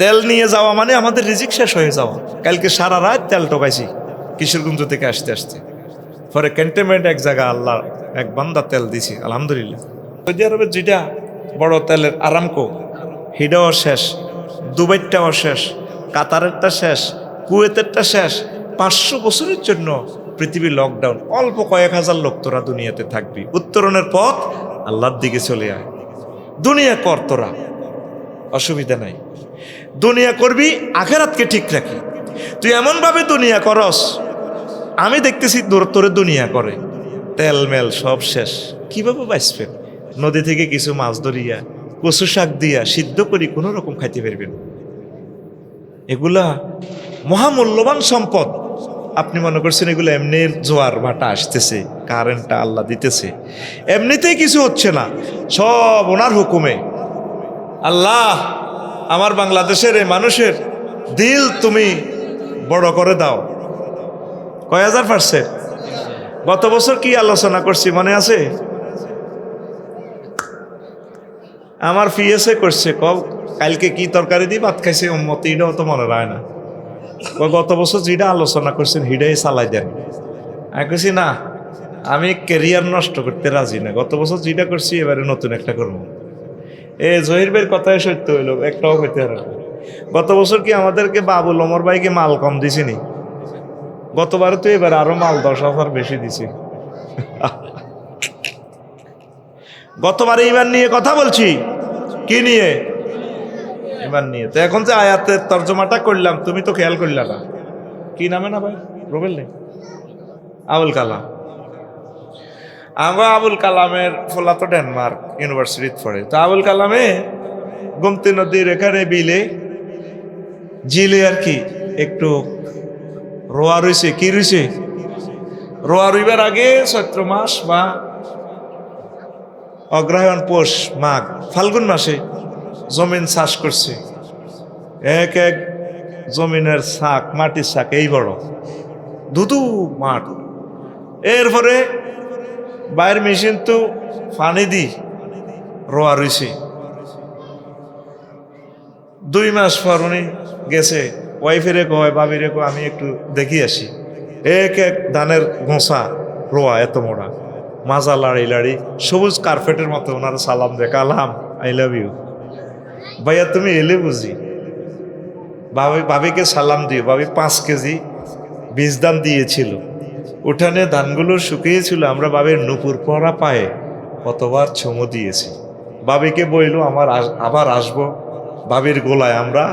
তেল নিয়ে যাওয়া মানে আমাদের রিজিক শেষ হয়ে যাওয়া। কালকে সারা রাত তেল টোকাইছি কিশোরগঞ্জ থেকে আসতে আসতে, পরে ক্যান্টনমেন্ট এক জায়গা আল্লাহ এক বান্দা তেল দিছি আলহামদুলিল্লাহ। সৌদি আরবের যেটা বড় তেলের আরামকো, হিডাও শেষ, দুবাইটাও শেষ, কাতারেরটা শেষ, কুয়েতেরটা শেষ। 500 বছরের জন্য পৃথিবী লকডাউন। অল্প কয়েক হাজার লোক তোরা দুনিয়াতে থাকবি, উত্তরণের পথ আল্লাহর দিকে চলে আয়। দুনিয়া কর তোরা, অসুবিধা নাই। দুনিয়া করবি, আখেরাতকে ঠিক রাখি। তুই এমনভাবে দুনিয়া করস, আমি দেখতেছি তোরে দুনিয়া করে তেল মেল সব শেষ। কিভাবে বাঁচবেন? নদী থেকে কিছু মাছ ধরিয়া কচু শাক দিয়া সিদ্ধ করি কোনো রকম খাইতে পারবেন। এগুলা মহামূল্যবান সম্পদ। আপনি মনে করছেন এগুলো এমনি জোয়ার ভাটা আসতেছে, কারেন্টটা আল্লাহ দিতেছে, এমনিতেই কিছু হচ্ছে না, সব ওনার হুকুমে। আল্লাহ আমার বাংলাদেশের এই মানুষের দিল তুমি বড় করে দাও। কয় হাজার পারছে? গত বছর কি আলোচনা করছি মনে আছে? আমার পিএসএ করছে, কালকে কি তরকারি দিয়ে ভাত খাইছে উম্মতি, এটাও তো মনে রায় না। গত বছর যেটা আলোচনা করছেন হিডাই চালাই দেন। আমি কইছি না, আমি ক্যারিয়ার নষ্ট করতে রাজি না। গত বছর যেটা করছি এবারে নতুন একটা করবো। জহির ভাইয়ের কথাই সত্য হইল, একটাও হইতে পারে না। গত বছর কি আমাদেরকে বাবুল ওমর ভাইকে মাল কম দিছিনি? গতবারে তো এবার আরো মাল 10,000 বেশি দিছি। গতবারে ইমান নিয়ে কথা বলছি, কি নিয়ে? ইমান নিয়ে। তো এখন যে আয়াতের তর্জমাটা করলাম তুমি তো খেয়াল করলা না। কি নামে না ভাই? রুবেল নেই, আবুল কালাম। আবুল কালামের ফোলা তো ডেনমার্ক ইউনিভার্সিটিতে পড়ে। তো আবুল কালামে গোমতী নদীর এখানে বিলে জিলে আর কি একটু রোয়া রইছে। কি রইছে? রোয়া রইবার আগে চৈত্র মাস বা অগ্রহায়ণ, পৌষ, মাঘ, ফাল্গুন মাসে জমিন চাষ করছে। এক এক জমিনের শাক, মাটির শাক এই বড় ধুধু মাঠ। এরপরে বাইরের মেশিন তো পানি দি রোয়া রইছে। 2 মাস পর উনি গেছে, ওয়াইফেরে কয় ভাবিরে কয় আমি একটু দেখি আসি। এক এক ধানের গোসা রোয়া এত মোড়া, মাজা লাড়ি লাড়ি সবুজ কার্পেটের মতো। ওনার সালাম দে, কালাম আই লাভ ইউ ভাইয়া, তুমি এলে বুঝি। ভাবিকে সালাম দিও। ভাবি 5 কেজি বীজ দান দিয়েছিল। উঠানে ধানগুলো শুকিয়েছিল, আমরা বাবির নুপুর পরা পায়ে কতবার চুমু দিয়েছি। বাবিকে বইল আমার আবার আসবো। বাবির গোলায় আমরা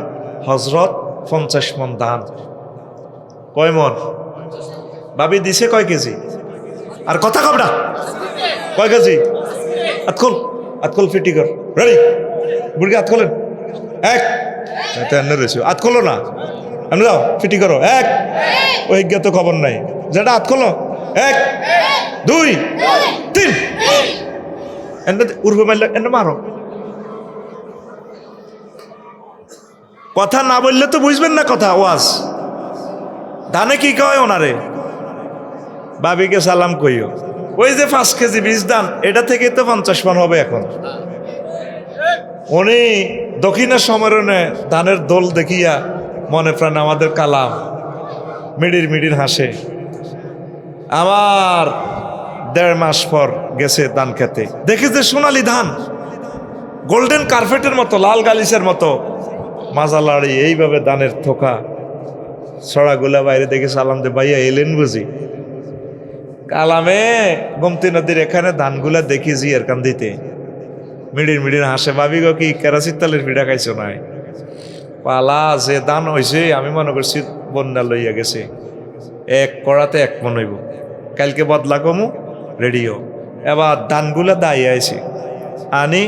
হজরত 50 মন ধান। কয় মন? বাবি দিছে কয় কেজি? আর কথা কব না, কয় কেজি? আতখোল আতখোল ফিটি কর, রেডি বুড়ি হাত খোলেন। এক রয়েছে, হাত খোলো না, আমি যাও ফিটি করো। এক, ওই জ্ঞাত খবর নাই, যেটা হাত খোলো। 1 2 3 এনে উর্ফে মারলে এনে মারো। কথা না বললে তো বুঝবেন না কথা। ওয়াজ ধানে কি কয় ওনারে? বাবিকে সালাম কইও। ওই যে 5 কেজি বীজ দান, এটা থেকে তো 50 মন হবে এখন। উনি দক্ষিণের সম্মেলনে ধানের দোল দেখিয়া মনে প্রাণ আমাদের কালাম মিডির মিডির হাসে। আমার 1.5 মাস পর গেছে ধান খেতে, দেখে যে সোনালি ধান, গোল্ডেন কার্পেটের মতো, লাল গালিচের মতো মাজা লাড়ি, এইভাবে ধানের থোকা ছড়াগুলা বাইরে দেখে সালাম দে, ভাইয়া এলেন বুঝি? কালামে গোমতী নদীর এখানে ধানগুলা দেখি জিয়ার কান্দিতে মিডির মিডির হাসে। ভাবি গো কি কেরাসির তালের পিঠা খাইছো নাই? পালা যে ধান হয়েছে আমি মনে করছি বন্যা লইয়া গেছে। 1 কড়াতে 1 মন হইব। কালকে বদলা কমু রেডিও। এবার ধানগুলা দাঁড়িয়ে আইছে, আনি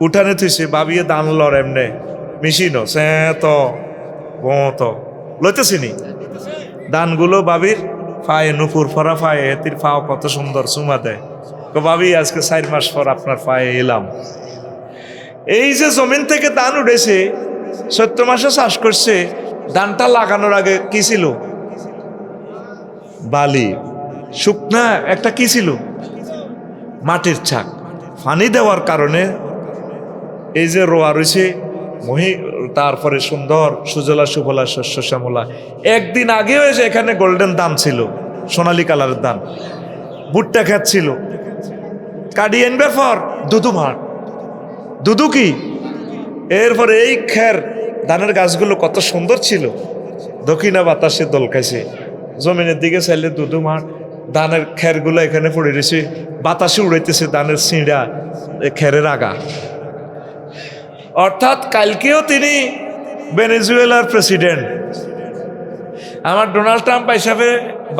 উঠানে থুইছে। ভাবিয়ে ধান লর এমনে মেশিনও সে তো তো লইতেছিনি ধানগুলো বাবির পায়ে নুপুর ফরা পায়ে, এতির পাও কত সুন্দর চুমা দেয়। তো ভাবি আজকে 4 মাস পর আপনার পায়ে এলাম। এই যে জমিন থেকে ধান উঠেছে, 17 মাসে চাষ করছে। ধানটা লাগানোর আগে কি ছিল? বালি, শুকনা একটা কি ছিল? মাটির ছাক। পানি দেওয়ার কারণে এই যে রোয়া রয়েছে তারপরে সুন্দর সুজলা সুফলা শস্য শ্যামলা। একদিন আগেও এসে এখানে গোল্ডেন ধান ছিল, সোনালী কালারের ধান, ভুট্টা ক্ষেত ছিল। কাটি আনবার পর দুধু মাঠ, দুধু কি, এরপরে এই খের ধানের গাছগুলো কত সুন্দর ছিল, দক্ষিণা বাতাসে দোল খাইছে। জমিনের দিকে চাইলে দুধু মাঠ, ধানের খেরগুলো এখানে পড়ে রয়েছে, বাতাসে উড়াইতেছে ধানের সিঁড়া, খেরের আগা। অর্থাৎ কালকেও তিনি ভেনেজুয়েলার প্রেসিডেন্ট। আমার ডোনাল্ড ট্রাম্প হিসাবে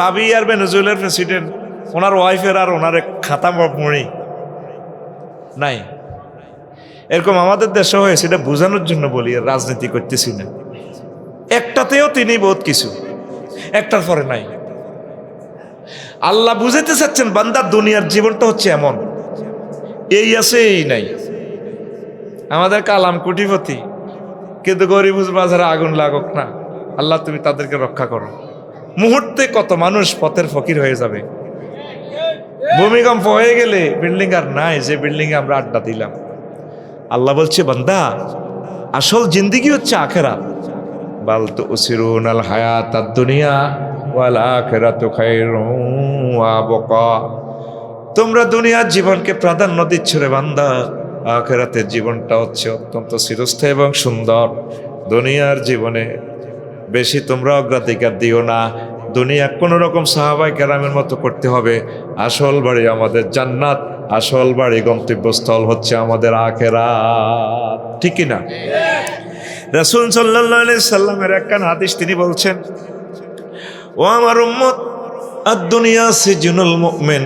বাবি আর ভেনেজুয়েলার প্রেসিডেন্ট, ওনার ওয়াইফের আর ওনার খাতা মরি নাই। এরকম আমাদের দেশে হয়েছে, এটা বোঝানোর জন্য বলি, আর রাজনীতি করতেছি না। একটাতেও তিনি বহুত কিছু, একটার পরে নাই। আল্লাহ বুঝাইতে চাচ্ছেন বান্দার দুনিয়ার জীবনটা হচ্ছে এমন, এই আছে এই নাই। আমাদের কালাম কোটিপতি, কিন্তু গরিব বাজারে আগুন লাগুক না, আল্লাহ তুমি তাদেরকে রক্ষা করো। মুহূর্তে কত মানুষ পথের ফকির হয়ে যাবে। ভূমিকম্প হয়ে গেলে বিল্ডিং আর নাই, যে বিল্ডিং এ আমরা আড্ডা দিলাম। আল্লাহ বলছে বান্দা আসল জিন্দেগি হচ্ছে আখেরাত। বাল তুসিরুনাল হায়াতাদ দুনিয়া ওয়াল আখিরাতু খায়রুন ওয়া আবকা। তোমরা দুনিয়ার জীবনকে প্রাধান্য দিচ্ছ রে বান্দা, আখিরাতের জীবনটা হচ্ছে অত্যন্ত চিরস্থায়ী এবং সুন্দর। দুনিয়ার জীবনে বেশি তোমরা অগ্রাধিকার দিও না। দুনিয়া কোনো রকম সাহাবায়ে কেরামের মতো করতে হবে। আসল বাড়ি আমাদের জান্নাত, আসল বাড়ি গন্তব্যস্থল হচ্ছে আমাদের আখিরাত। ঠিক কি না? রাসূল সাল্লাল্লাহু আলাইহি সাল্লামের একখান হাদিস তিনি বলছেন, ও আমার উম্মত, আদ-দুনিয়া সিজনুল মুমিন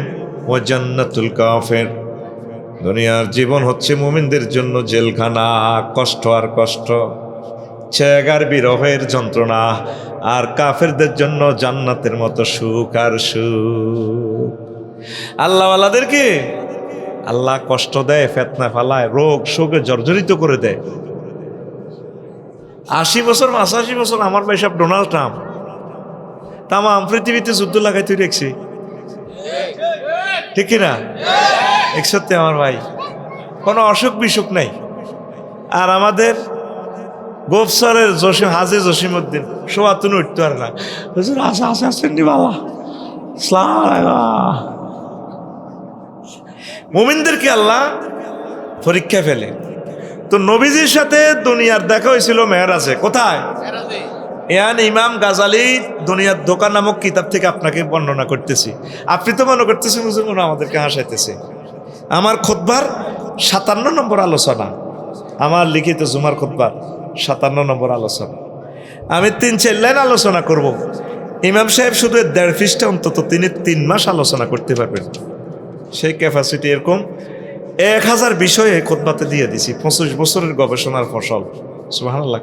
ওয়া জান্নাতুল কাফির। দুনিয়ার জীবন হচ্ছে মুমিনদের জন্য জেলখানা, কষ্ট আর কষ্ট, ছেগার বিরহের যন্ত্রণা, আর কাফেরদের জন্য জান্নাতের মতো সুখ আর সুখ। আল্লাহওয়ালাদেরকে আল্লাহ কষ্ট দেয়, ফেতনা ফালায়, রোগ শোকে জর্জরিত করে দেয়। 80 বছর 85 বছর আমার ভাই সাহেব ডোনাল্ড ট্রাম্প তামাম পৃথিবীতে যুদ্ধ লাগাই তুই দেখছি, ঠিক কিনা? একসত্যি আমার ভাই কোনো অসুখ বিসুখ নাই। আর আমাদের গোফসরের হাজি জসিমউদ্দিন শোয়াতুন উঠতে পারে না, হুজুর আসা আসা আসেননি বাবা। মুমিনদেরকে আল্লাহ পরীক্ষা ফেলে। তো নবীজির সাথে দুনিয়ার দেখা হয়েছিল মেহরাজে। কোথায়? ইয়ান ইমাম গাজালি দুনিয়ার ধোঁকা নামক কিতাব থেকে আপনাকে বর্ণনা করতেছি। আপনি তো মনে করতেছেন হুজুর মনে আমাদেরকে হাসাইতেছে। আমার খুতবার 57 নম্বর আলোচনা, আমার লিখিত জুমার খুতবার 57 নম্বর আলোচনা। আমি 3-4 লাইন আলোচনা করব। ইমাম সাহেব শুধু 1.5 পৃষ্ঠা অন্তত তিনি 3 মাস আলোচনা করতে পারবেন, সেই ক্যাপাসিটি এরকম। 1000 বিষয়ে খুতবাতে দিয়ে দিছি, 25 বছরের গবেষণার ফসল। সুবহানাল্লাহ।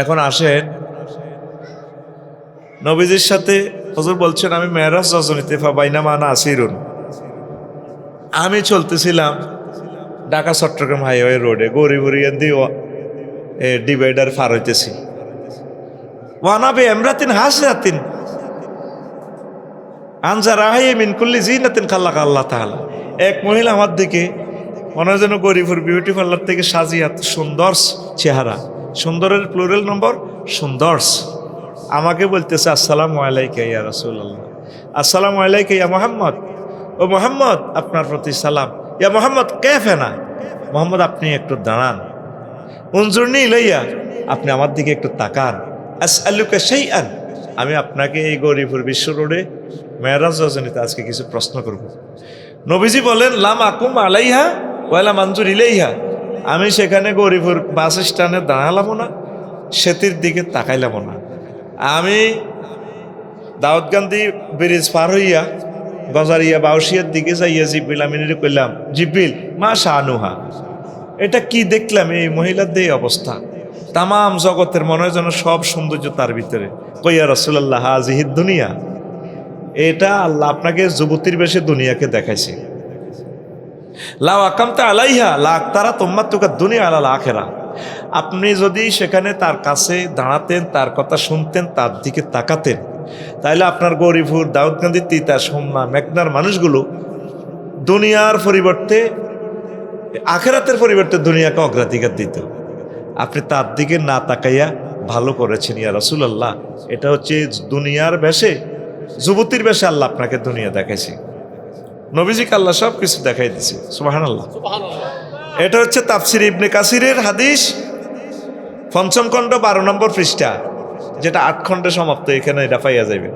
এখন আসেন নবীজির সাথে হুজুর বলছেন, আমি মেরাজ রজনীতে ফাবাইনামা আনা আসিরুন, আমি চলতেছিলাম ঢাকা চট্টগ্রাম হাইওয়ে রোডে, গরিবরিয়া দিয়ে ডিভাইডার পার হইতেছি। ওয়ানাবে এমরাতিন হাসরাতিন আনজারাহি মিন কুল্লি জিনাতিন খাল্লাকা আল্লাহ তাআলা। এক মহিলা আমার দিকে মনে হয় যেন গরিবুর বিউটি পার্লার থেকে সাজিয়া, সুন্দর চেহারা, সুন্দরের প্লুরাল নম্বর সুন্দর, আমাকে বলতেছে আসসালামু আলাইকা ইয়া রাসূলুল্লাহ, আসসালামু আলাইকা ইয়া মুহাম্মদ, ও মুহাম্মদ আপনার প্রতি সালাম, ইয়া মুহাম্মদ কাইফানা, মুহাম্মদ আপনি একটু দাঁড়ান, উনজুরনি ইলাইয়া আপনি আমার দিকে একটু তাকান, আসআলুকা শাইআন আমি আপনাকে এই গরিবুর বিশ্ব রোডে মেরাজ রজনীতে আজকে কিছু প্রশ্ন করব। নবীজি বলেন, লাম আকুম আলাইহা ওয়ালা মানজুর ইলাইহা, আমি সেখানে গরিবুর বাস স্ট্যান্ডে দাঁড়ালামও না, সেতির দিকে তাকাইলামও না। আমি দাউদকান্দি ব্রিজ পার হইয়া গজারিয়া বাউসিয়ার দিকে যাইয়া জিব্রিল আমিনের কইলাম, জিব্রিল মা শানুহা, এটা কি দেখলাম এই মহিলার দেই অবস্থা, তামাম জগতের মনে হয় যেন সব সৌন্দর্য তার ভিতরে। কইয়া রাসূলুল্লাহ হাযিহিদ দুনিয়া, এটা আল্লাহ আপনাকে যুবতীর বেশে দুনিয়াকে দেখাইছে। লাউ আকামতা আলাইহা লা আক্তারা তুম্মাতুকা দুনিয়া আলাল আখিরা, আপনি যদি সেখানে তার কাছে দাঁড়াতেন, তার কথা শুনতেন, তার দিকে তাকাতেন, তাহলে আপনার গরিবপুর দাউদকান্দি তিতা সোমনা মেঘনার মানুষগুলো দুনিয়ার পরিবর্তে আখেরাতের পরিবর্তে দুনিয়াকে অগ্রাধিকার দিত। আপনি তার দিকে না তাকাইয়া ভালো করেছেন ইয়া রাসূলুল্লাহ। এটা হচ্ছে দুনিয়ার বেশে, যুবতীর বেশে আল্লাহ আপনাকে দুনিয়া দেখাইছে। নবীজিকে আল্লাহ সব কিছু দেখাই দিছে। সুবহানাল্লাহ। এটা হচ্ছে তাফসির ইবনে কাসিরের হাদিস, পঞ্চম খণ্ড 12 নম্বর পৃষ্ঠা, যেটা 8 খণ্ডে সমাপ্ত। এখানে এটা পাইয়া যাইবেন।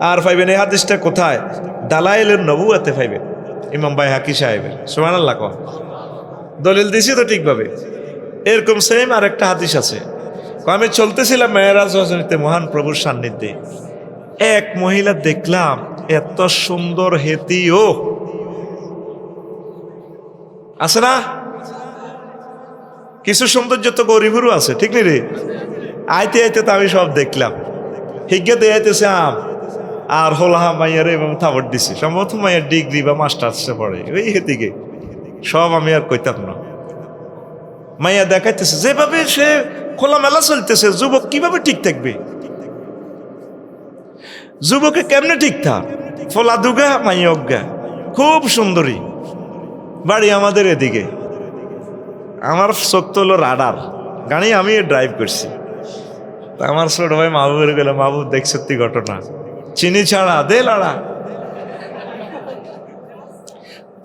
আর পাইবেন এই হাদিসটা কোথায়? দালাইলুন নবুওয়াতে পাইবেন, ইমাম বাইহাকি সাহেবের। সুবহানাল্লাহ। কোন দলিল দিছি তো ঠিকভাবে? এরকম সেম আর একটা হাদিস আছে। আমি চলতেছিলাম মেরাজ রজনীতে মহান প্রভুর সান্নিধ্যে, এক মহিলা দেখলাম এত সুন্দর হেতিও আছে না, কিছু সৌন্দর্য তো গরিবুরও আছে, ঠিক নি রে? আইতে আইতে তো আমি সব দেখলাম। হিজ্ঞা দিয়ে আইতেছে আম আর হোলাহা মাইয়ারে এবং থাবর দিছে, সম্ভবত মাইয়ার ডিগ্রি বা মাস্টার্সে পড়ে ওই হেতিকে, সব আমি আর কইতাম না। মাইয়া দেখাইতেছে যেভাবে সে খোলামেলা চলতেছে, যুবক কিভাবে ঠিক থাকবে? যুবকে কেমনে ঠিক থাক? ফোলা দুগা মাইয়া অজ্ঞা, খুব সুন্দরী, বাড়ি আমাদের এদিকে। আমার চোখ তো হলো রাডার, গাড়ি আমি ড্রাইভ করছি। তা আমার ছোট ভাই মাহবুবের গেল, মাহবুব দেখ সত্যি ঘটনা, চিনি ছাড়া দে লাড়া,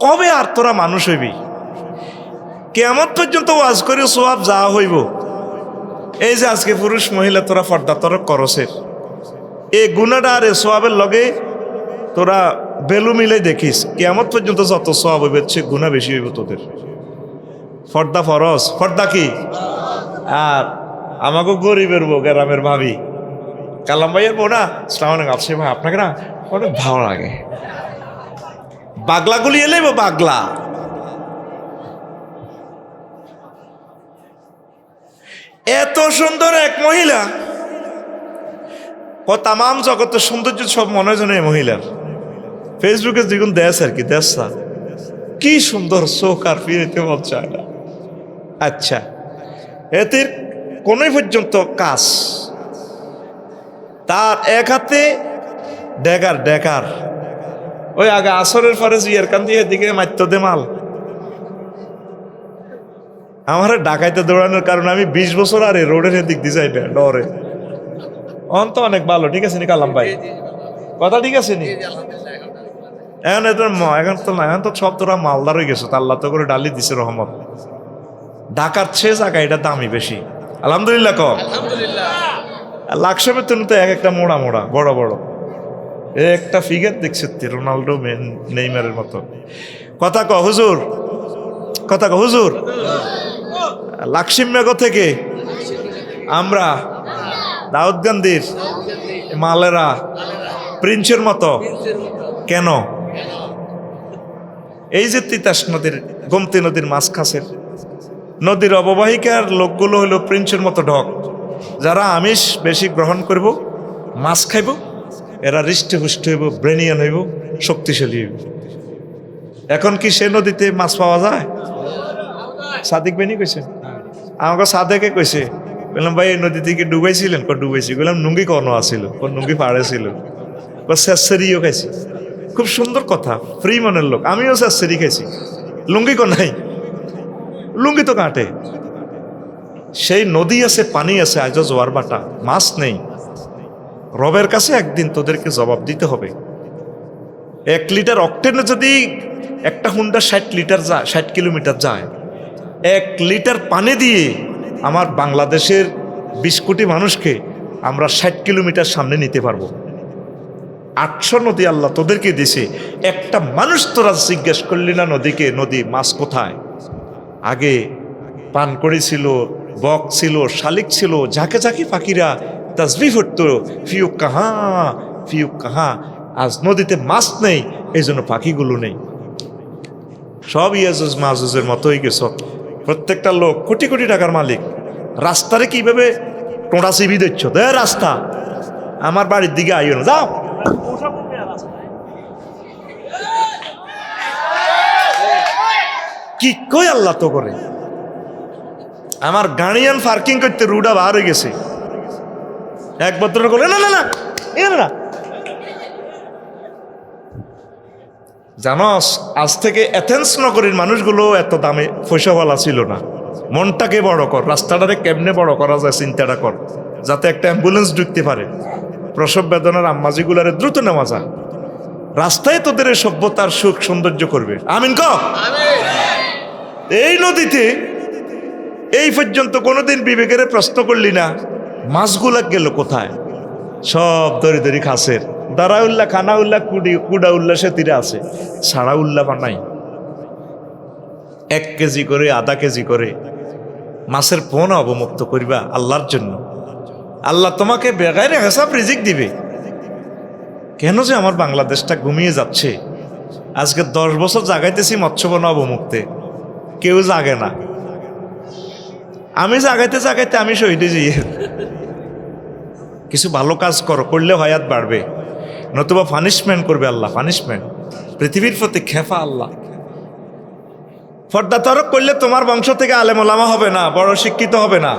কবে আর তোরা মানুষ হইবি? কিয়ামত পর্যন্ত ওয়াজ করে সোয়াব যা হইব। এই যে আজকে পুরুষ মহিলা তোরা পর্দা তরক করসের, এই গুনাহটা আর সোয়াবের লগে তোরা বেলু মিলে দেখিস, কিয়ামত পর্যন্ত যত সোয়াব হইবে সে গুনাহ বেশি হইব তোদের। পর্দা ফরজ, পর্দা কি? আর আমাকে গরিবের বউ, গ্রামের ভাবি, কালাম ভাইয়ের বউ না, সালাম আপসি ভাই, আপনাকে না অনেক ভালো লাগে, বাগলাগুলি এলেই বাগলা। এত সুন্দর এক মহিলা, ও তাম জগতের সৌন্দর্য সব মনে হয় যেন এই মহিলার। ফেসবুকে যেগুলো দেশ আর কি, দেশ কি সুন্দর চোখ, আর ফিরেতে মন চায় না। আচ্ছা, এতে কোনই পর্যন্ত কাজ, তার এক হাতে ডেকার ডেকার, ওই আগে আসরের পরে জিয়ার কান দিয়ে এদিকে মাত্র দে মাল। আমার ডাকাইতে দৌড়ানোর কারণে আমি 20 বছর আর রোডের দিক দিয়ে যাই না, ডরে। অন তো অনেক ভালো, ঠিক আছে নি কালাম ভাই? কথা ঠিক আছে নি? এখন এখন তো সব তোরা মালদার হয়ে গেছো, আল্লাহ তো করে ডালি দিছে রহমত। ঢাকার চেয়ে জায়গা এটা দামি বেশি, আলহামদুলিল্লাহ। কম লাকসা বেতন তো এক একটা মোড়া মোড়া বড় বড়, একটা ফিগার দেখছে রোনাল্ডো নেইমারের মতো। কথা ক হুজুর, কথা ক হুজুর। লাকসিমনগর থেকে আমরা দাউদকান্দির মালেরা প্রিন্সের মতো কেন? এই যে তিতাস নদীর, গোমতী নদীর মাছ খাসের, নদীর অববাহিকার লোকগুলো হলো প্রিন্সের মতো ঢক। যারা আমিষ বেশি গ্রহণ করব, মাছ খাইব, এরা হৃষ্টপুষ্ট হইব, ব্রেনিয়ান হইব, শক্তিশালী হইব। এখন কি সে নদীতে মাছ পাওয়া যায়? সাদিক বেনি কইছে, আমাকে সাদেকে কইছে, বললাম ভাই এই নদী থেকে ডুবাইছিলেন? ডুবাইছি। বললাম নুঙ্গি কোনো আসিল? নুঙ্গি পাড়ে ছিল। শেষেরিও খাইছি। খুব সুন্দর কথা, ফ্রি মনের লোক। আমিও শেষেরি খাইছি, লুঙ্গি কো নাই, লুঙ্গি তো কাটে। সেই নদী আছে, পানি আছে, আজও জোয়ার বাটা, মাছ নেই। রবের কাছে একদিন তোদেরকে জবাব দিতে হবে। 1 লিটার অক্টেনে যদি একটা হুন্ডা 60 লিটার যায়, 60 কিলোমিটার যায়, 1 লিটার পানি দিয়ে আমার বাংলাদেশের 20 কোটি মানুষকে আমরা 60 কিলোমিটার সামনে নিতে পারবো। 800 নদী আল্লাহ তোদেরকে দিছে, একটা মানুষ তোরা জিজ্ঞেস করলি না নদীকে, নদী মাছ কোথায়? আগে পান করেছিল, বক ছিল, শালিক ছিল, ঝাঁকে ঝাঁকি পাখিরা তাসবিহ পড়তো, ফিউক কাহা ফিউক কাহা। আজ নদীতে মাছ নেই, এই জন্য পাখিগুলো নেই। সব ইয়াজুজ মাজুজের মতো হয়ে গেছ। প্রত্যেকটা লোক কোটি কোটি টাকার মালিক। রাস্তারে কিভাবে টোঁড়া চিবি দিচ্ছ? রাস্তা আমার বাড়ির দিকে আইও না, যাও। কি কই আল্লাহ তো করে। আমার গাড়িয়ান পার্কিং করতে রুডা বার হয়ে গেছে। এক বছর করলে না না না না, জানস, আজ থেকে এথেন্স নগরীর মানুষগুলো এত দামে পয়সাওয়ালা ছিল না। মনটাকে বড় কর, রাস্তাটারে কেমনে বড় করা যায় চিন্তাটা কর, যাতে একটা অ্যাম্বুলেন্স ঢুকতে পারে, প্রসব বেদনার আম্মাজিগুলারে দ্রুত নেওয়া যায়। রাস্তায় তোদের এই সভ্যতার সুখ সৌন্দর্য করবে। আমিন ক। এই নদীতে এই পর্যন্ত কোনোদিন বিবেকের প্রশ্ন করলি না মাছগুলা গেল কোথায়? সব দড়ি দড়ি খাসের দাঁড়া উল্লাহ, খানা উল্লাহ, কুডা উল্লাহ সে তীরে আছে, সাড়া উল্লাহ বানাই 1 কেজি করে 1/2 কেজি করে মাছের পোনা অবমুক্ত করিবা আল্লাহর জন্য। আল্লাহ তোমাকে বেগাইরে হিসাব রিজিক দিবে। কেন যে আমার বাংলাদেশটা ঘুমিয়ে যাচ্ছে? আজকে 10 বছর জাগাইতেছি মৎস্যবনা অবমুক্তে, কেউ জাগে না। আমি জাগাইতে জাগাইতে আমি শহীদে যাই। কিছু ভালো কাজ করো, করলে হায়াত বাড়বে, নতুবা পানিশমেন্ট করবে আল্লাহ। পানিশমেন্ট, পৃথিবীর প্রতি খেফা আল্লাহ। পর্দা তরক করলে তোমার বংশ থেকে আলেম ওলামা হবে না, বড় শিক্ষিত হবে না,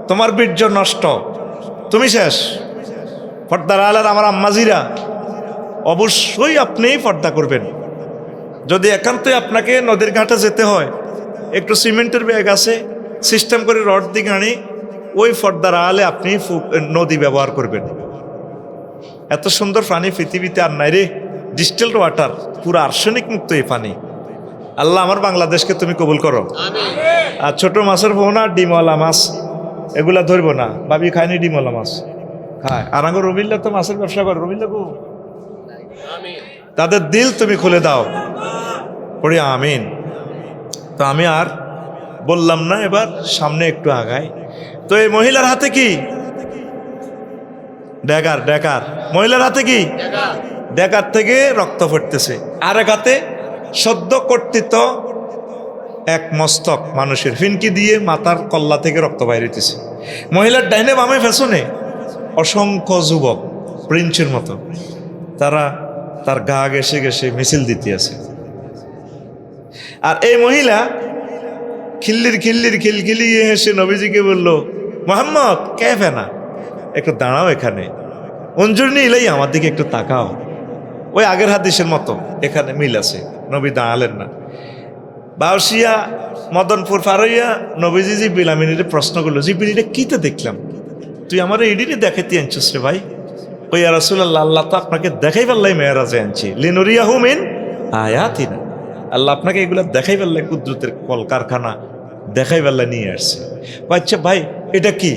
তোমার বীর্য নষ্ট, তুমি শেষ। পর্দার আলার আমার আম্মাজিরা অবশ্যই আপনিই পর্দা করবেন। যদি একান্তই আপনাকে নদীর ঘাটে যেতে হয়, একটু সিমেন্টের ব্যাগ আছে, সিস্টেম করে রড দিয়ে আনি, ওই পর্দার আলে আপনি নদী ব্যবহার করবেন। এত সুন্দর পানি পৃথিবীতে আর নাই রে, ডিস্টিলড ওয়াটার, পুরো আর্সেনিক মুক্ত এই পানি। আল্লাহ আমার বাংলাদেশকে তুমি কবুল করো। আর ছোট মাছের পোনা, ডিমওয়ালা মাছ এগুলা ধরবো না। ভাবি খায়নি ডিমওয়ালা মাছ, খায়। আর আঙ্গুর রবিল্লা তো মাছের ব্যবসা করে, রবিল্লা গো, তাদের দিল তুমি খুলে দাও, পড়ি আমিন। তো আমি আর বললাম না, এবার সামনে একটু আগাই। তো এই মহিলার হাতে কি? ড্যাগার। ড্যাগার মহিলার হাতে কি? ড্যাগার থেকে রক্ত পড়তেছে। আর এক হাতে সদ্য কর্তৃত্ব এক মস্তক মানুষের ফিনকি দিয়ে মাথার কল্লা থেকে রক্ত বাইরেতেছে। মহিলার ডাইনে বামে পেছনে অসংখ্য যুবক প্রিন্সের মতো, তারা তার গা ঘেসে ঘেসে মিছিল দিতে আছে। আর এই মহিলা খিল্লির খিল্লির খিলখিলিয়ে হেসে নবীজিকে বলল, মোহাম্মদ কেফে না, একটু দাঁড়াও এখানে, অঞ্জুরনি ইলাই আমার দিকে একটু তাকাও। ওই আগের হাদিসের মতো এখানে মিল আছে। নবী দাঁড়ালেন না। বাউসিয়া মদনপুর ফারইয়া নবীজি জিব্রিল আমিনের প্রশ্ন করলো, জিব্রিল এটা কিতে দেখলাম, তুই আমার এডিটে দেখাইতে আনছিস রে ভাই? ওই রাসূলুল্লাহ, আল্লাহ তো আপনাকে দেখাই পারলাই মেরাজে আনছি, লিনুরিয়াহু মিন আয়াতিনা, আল্লাহ আপনাকে এগুলো দেখাই পারলাই, কুদরতের কলকারখানা দেখাই পারলাই নিয়ে আসছে। আচ্ছা ভাই এটা কি?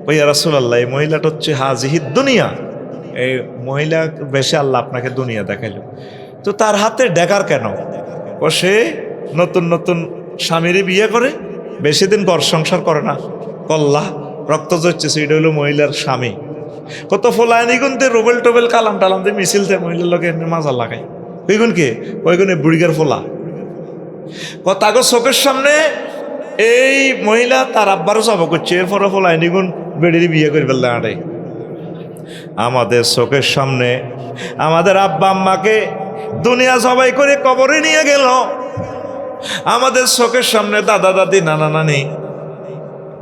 ওই রাসূলুল্লাহ, এই মহিলাটা হচ্ছে হাজিহিদ দুনিয়া, এই মহিলা বেশে আল্লাহ আপনাকে দুনিয়া দেখাইল। তো তার হাতে ডেকার কেন? ও সে নতুন নতুন স্বামীরে বিয়ে করে, বেশি দিন ঘর সংসার করে না, কল্লা রক্ত জড়ছে, এটা হলো মহিলার স্বামী। কত ফোলায়নি গুনতে রোবেল টোবেল কালাম টালাম দিয়ে মিছিলতে মহিলার লোকে এমনি মাজা লাগায়। ওই গুণ কে? ওই গুণে বুড়িগার ফোলা। কত আগর চোখের সামনে এই মহিলা তার আব্বারও জব করছে, এরপরে ফোলায়নি গুণ বেড়ির বিয়ে করে ফেললে আটে। আমাদের চোখের সামনে আমাদের আব্বা আম্মাকে দুনিয়া জবাই করে কবরে নিয়ে গেল। আমাদের চোখের সামনে দাদা দাদি নানা নানি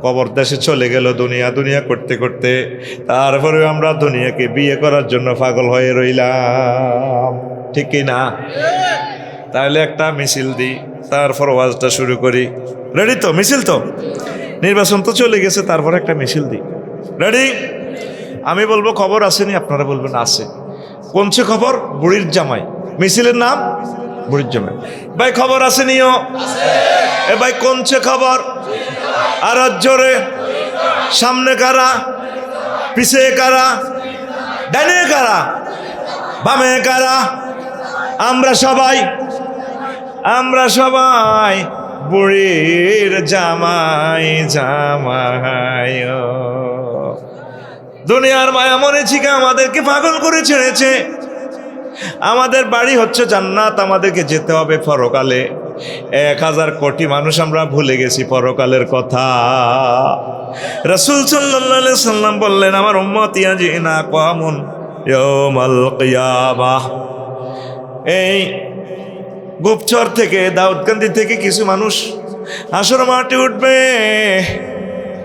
কবর দেশে চলে গেল দুনিয়া দুনিয়া করতে করতে। তারপরে আমরা দুনিয়াকে বিয়ে করার জন্য পাগল হয়ে রইলাম, ঠিক কি না? তাহলে একটা মিছিল দিই, তারপর ওয়াজটা শুরু করি। রেডি তো? মিছিল তো, নির্বাচন তো চলে গেছে, তারপর একটা মিছিল দিই। রেডি? আমি বলবো খবর আসেনি, আপনারা বলবেন আছে। কোনছে খবর? বুড়ির জামাই। মিছিলের নাম বুড়ির জামাই। ভাই খবর আসেনিও? এ ভাই কোনছে খবর? আর জোরে, সামনে কারা, পিছে কারা, ডানে কারা, বামে কারা? আমরা সবাই বুড়ির জামাই জামাই। দুনিয়ার মায়া মনে ছিকা আমাদেরকে পাগল করে ছেড়েছে। আমাদের বাড়ি হচ্ছে জান্নাত, আমাদেরকে যেতে হবে পরকালে। 1000 কোটি মানুষ আমরা ভুলে গেছি পরকালের কথা। রাসূল সাল্লাল্লাহু আলাইহি সাল্লাম বললেন, আমার উম্মত ইয়াজিনা কামুন ইয়াউমাল কিয়ামাহ। এই গোপচর থেকে, দাউদকান্দি থেকে কিছু মানুষ হাসর মাঠে উঠবে।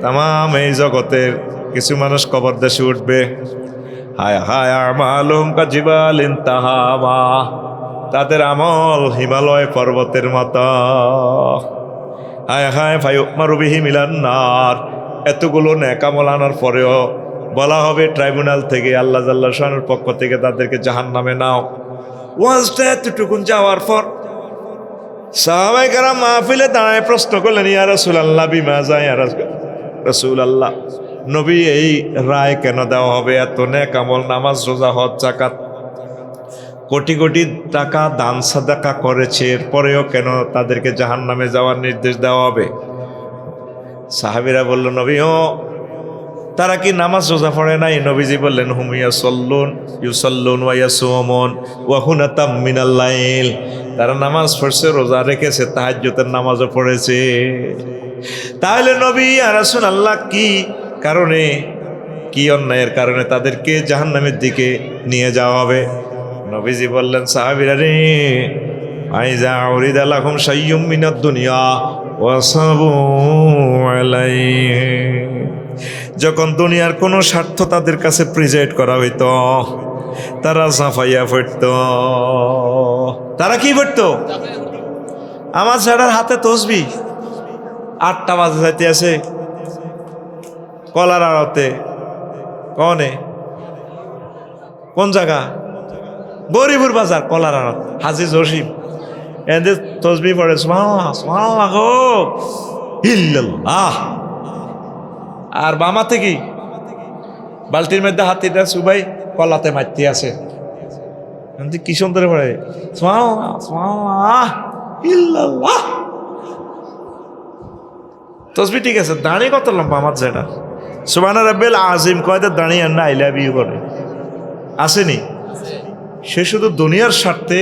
তামাম এই জগতের কিছু মানুষ কবর দেশে উঠবে। হায় হায় আমালুম কাজিবালিন তাহামা, তাদের আমল হিমালয় পর্বতের মতো। হায় হায় ভাই মারুবিহি মিলান্নার, এতগুলো নেক আমল আনার পরেও বলা হবে ট্রাইব্যুনাল থেকে, আল্লাহ জাল্লাহ শানের পক্ষ থেকে তাদেরকে জাহান্নামে নাও। ওয়াজটা এতটুকুন যাওয়ার পর সাহাবায়ে কেরাম মাহফিলে দাঁড়ায় প্রশ্ন করলেন, ইয়া রাসূলুল্লাহ বিমাযা ইয়া রাসূলুল্লাহ, নবী এই রায় কেন দেওয়া হবে? এত নেক আমল, নামাজ, রোজা, হজ, যাকাত, কোটি কোটি টাকা দান সাদাকা করেছে, এরপরেও কেন তাদেরকে জাহান্নামে যাওয়ার নির্দেশ দেওয়া হবে? সাহাবীরা বলল, নবী তারা কি নামাজ রোজা পড়ে নাই? নবীজি বললেন, হুম ইউসাল্লুন ওয়া ইয়াসুমুন ওয়া হুনাতাম মিনাল লাইল, তারা নামাজ পড়ছে, রোজা রেখেছে, তাহাজ্জুদের নামাজও পড়েছে। তাহলে নবী ইয়া রাসূলুল্লাহ কি কারণে, কি অন্যায়ের কারণে তাদেরকে জাহান্নামের দিকে নিয়ে যাওয়া হবে? নবীজি বললেন, সাহাবীরা রে, আইজা উরিদা লাহুম শাইয়্যুম মিনাদ দুনিয়া ওয়া সাবু আলাইহি, যখন দুনিয়ার কোনো স্বার্থ তাদের কাছে প্রেজেন্ট করা হইত, তারা ঝাঁফাইয়া পড়ত। তারা কি পড়ত? আমার ছেড়ার হাতে তসবি, 8টা বাজে যাইতে আছে, কলার আড়তে, কনে কোন জায়গা? গরিবুর বাজার, কলার আড়ত, হাজি জসিম, এদের তসবি পড়ে, সুবহানাল্লাহ সুবহানাল্লাহ গো ইল্লাল্লাহ। আর বামাতে কি বালতির মধ্যে হাতিটা সুবাই কলাতে মারতে আছে, কি সুন্দর পড়ে, সুবহানাল্লাহ সুবহানাল্লাহ ইল্লাল্লাহ। তসবি ঠিক আছে, দাঁড়িয়ে কত লম্বা আমার যেটা সুবহানা রাব্বিল আযীম কয়টা দাঁড়িয়ে না আই লাভ ইউ করে আসেনি? সে শুধু দুনিয়ার স্বার্থে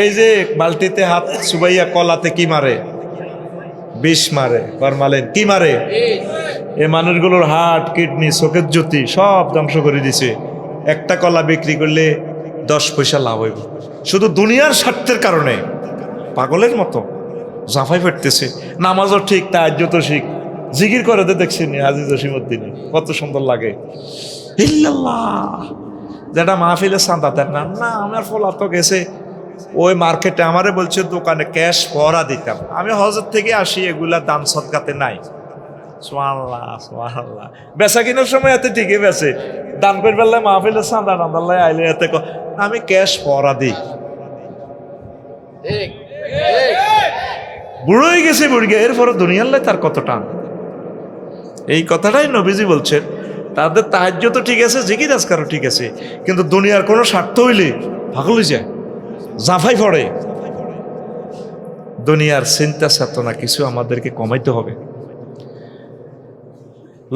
এই যে বালতিতে হাত সুবাইয়া কলাতে কি মারে? বিষ মারে, ফরমালিন কি মারে? এই মানুষগুলোর হার্ট, কিডনি, চোখের জ্যোতি সব ধ্বংস করে দিছে। একটা কলা বিক্রি করলে 10 পয়সা লাভ হইব, শুধু দুনিয়ার স্বার্থের কারণে পাগলের মতো জাফাই ফেটতেছে। নামাজও ঠিক, তাহাজ্জুদও ঠিক, জিকির করে দেখছেন হাজী জসিমউদ্দিনে, কত সুন্দর লাগে, ইল্লাল্লাহ। যেটা মাহফিলে চাঁদা দেন না, না আমার ফলা তো গেছে ওই মার্কেটে, আমারে বলছে দোকানে ক্যাশ পরা দিতাম, আমি হজর থেকে আসি, এগুলা দান সদকাতে নাই। সুবহানাল্লাহ সুবহানাল্লাহ। বেচা কিনার সময় এতে ঠিকই বেচে, দান করে ফেললে মাহফিলে চাঁদা টান্দাল্লাই আইলে এতে আমি ক্যাশ পরা দিই। বুড়ো হয়ে গেছে বুড়িয়ে, এরপরে দুনিয়ার লাই তার কত টান। এই কথাটাই নবীজি বলছেন, তাদের তাহাজ্জুদ তো ঠিক আছে, জিকির আজকারও ঠিক আছে, কিন্তু দুনিয়ার কোনো স্বার্থ হইলে পাগল হয়ে যায়, জাফাই পড়ে। দুনিয়ার চিন্তা চেতনা কিছু আমাদেরকে কমাইতে হবে।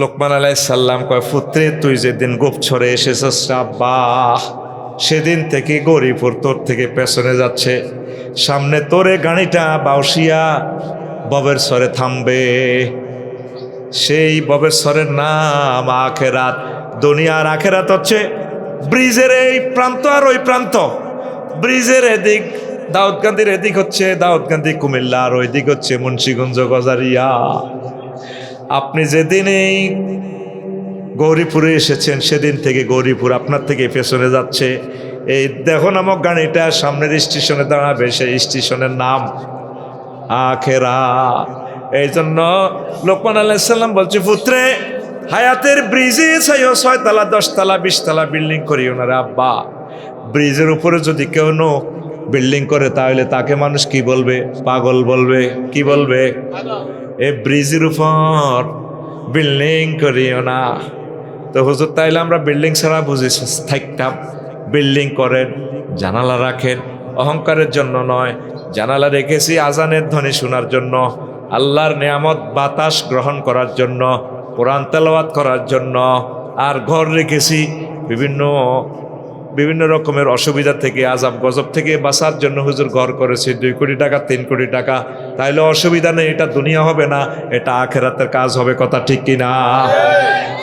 লোকমান আলাইহিস সালাম কয়, পুত্রে তুই যেদিন গোপছরে এসেছিস আব্বা, সেদিন থেকে গরিপুর তোর থেকে পেছনে যাচ্ছে, সামনে তোরে গাড়িটা বাউসিয়া ববের সরে থামবে, সেই ববের সরের নাম আখেরাত। দুনিয়ার আখেরাত হচ্ছে ব্রিজের এই প্রান্ত আর ওই প্রান্ত, ব্রিজের এদিক দাউদকান্দির, এদিক হচ্ছে দাউদকান্দি কুমিল্লা, আর ওই দিক হচ্ছে মুন্সিগঞ্জ গজারিয়া। আপনি যেদিন এই গৌরীপুরে এসেছেন, সেদিন থেকে গৌরীপুর আপনার থেকে পেছনে যাচ্ছে। এই দেখো নামক গাড়িটা সামনের স্টেশনে দাঁড়াবে, সেই স্টেশনের নাম আখেরাত। এই জন্য লোকমান আলাইহিস সালাম বলছে, পুত্রে হায়াতের ব্রিজে চাইও 6 তলা 10 তলা 20 তলা বিল্ডিং করিও না রে আব্বা। ব্রিজের উপরে যদি কেউ বিল্ডিং করে, তাহলে তাকে মানুষ কি বলবে? পাগল বলবে। কি বলবে? এই ব্রিজের উপর বিল্ডিং করিও না। তো হুজুর, তাইলে আমরা বিল্ডিং ছাড়া বুঝি থাকতাম। বিল্ডিং করেন, জানালা রাখেন, অহংকারের জন্য নয়, জানালা রেখেছি আজানের ধ্বনি শোনার জন্য, আল্লাহর নেয়ামত বাতাস গ্রহণ করার জন্য, কোরআন তেলাওয়াত করার জন্য। আর ঘর রেখেছি বিভিন্ন রকমের অসুবিধা থেকে, আযাব গজব থেকে বাঁচার জন্য হুজুর ঘর করেছি। 2 কোটি টাকা 3 কোটি টাকা, তাইলে অসুবিধা নেই, এটা দুনিয়া হবে না, এটা আখেরাতের কাজ হবে। কথা ঠিক কিনা?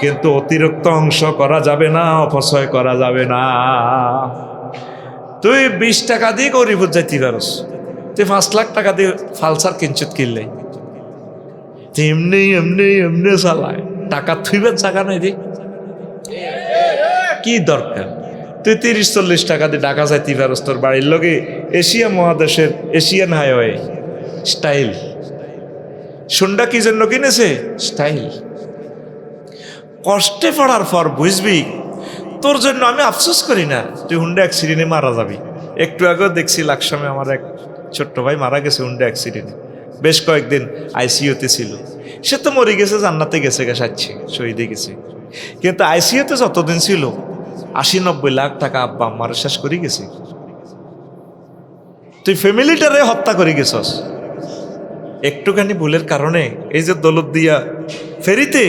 কিন্তু অতিরিক্ত অংশ করা যাবে না, অপচয় করা যাবে না। তুই 20 টাকা দিয়ে গরিবুর যাইতে পারস, তুই 5 লাখ টাকা দিয়ে ফালসার কিঞ্চিত কিনলে, এমনি এমনি এমনি চালায়, টাকা থুইবার জায়গা নাই রে। কি দরকার? তুই 30-40 টাকা দিয়ে ঢাকা যাইতে পারস, তোর বাড়ির লোকে এশিয়া মহাদেশের এশিয়ান হাইওয়ে স্টাইল। হুন্ডা কি জন্য কিনেছে? স্টাইল। কষ্টে পড়ার পর বুঝবি তোর জন্য আমি আফসোস করি না, তুই হুন্ডা অ্যাক্সিডেন্টে মারা যাবি। একটু আগেও দেখছি লাকসামে আমার এক ছোট্ট ভাই মারা গেছে হুন্ডা অ্যাক্সিডেন্টে, বেশ কয়েকদিন আইসিইউতে ছিল। সে তো মরে গেছে, জান্নাতে গেছে, সাচ্ছি শহীদে গেছে। কিন্তু আইসিইউতে যতদিন ছিল 80-90 লাখ টাকা আব্বা আম্মার শেষ করে গেছে। তুই ফ্যামিলিটারে হত্যা করে গেছস একটুখানি ভুলের কারণে। এই যে দৌলত দিয়া ফেরিতে,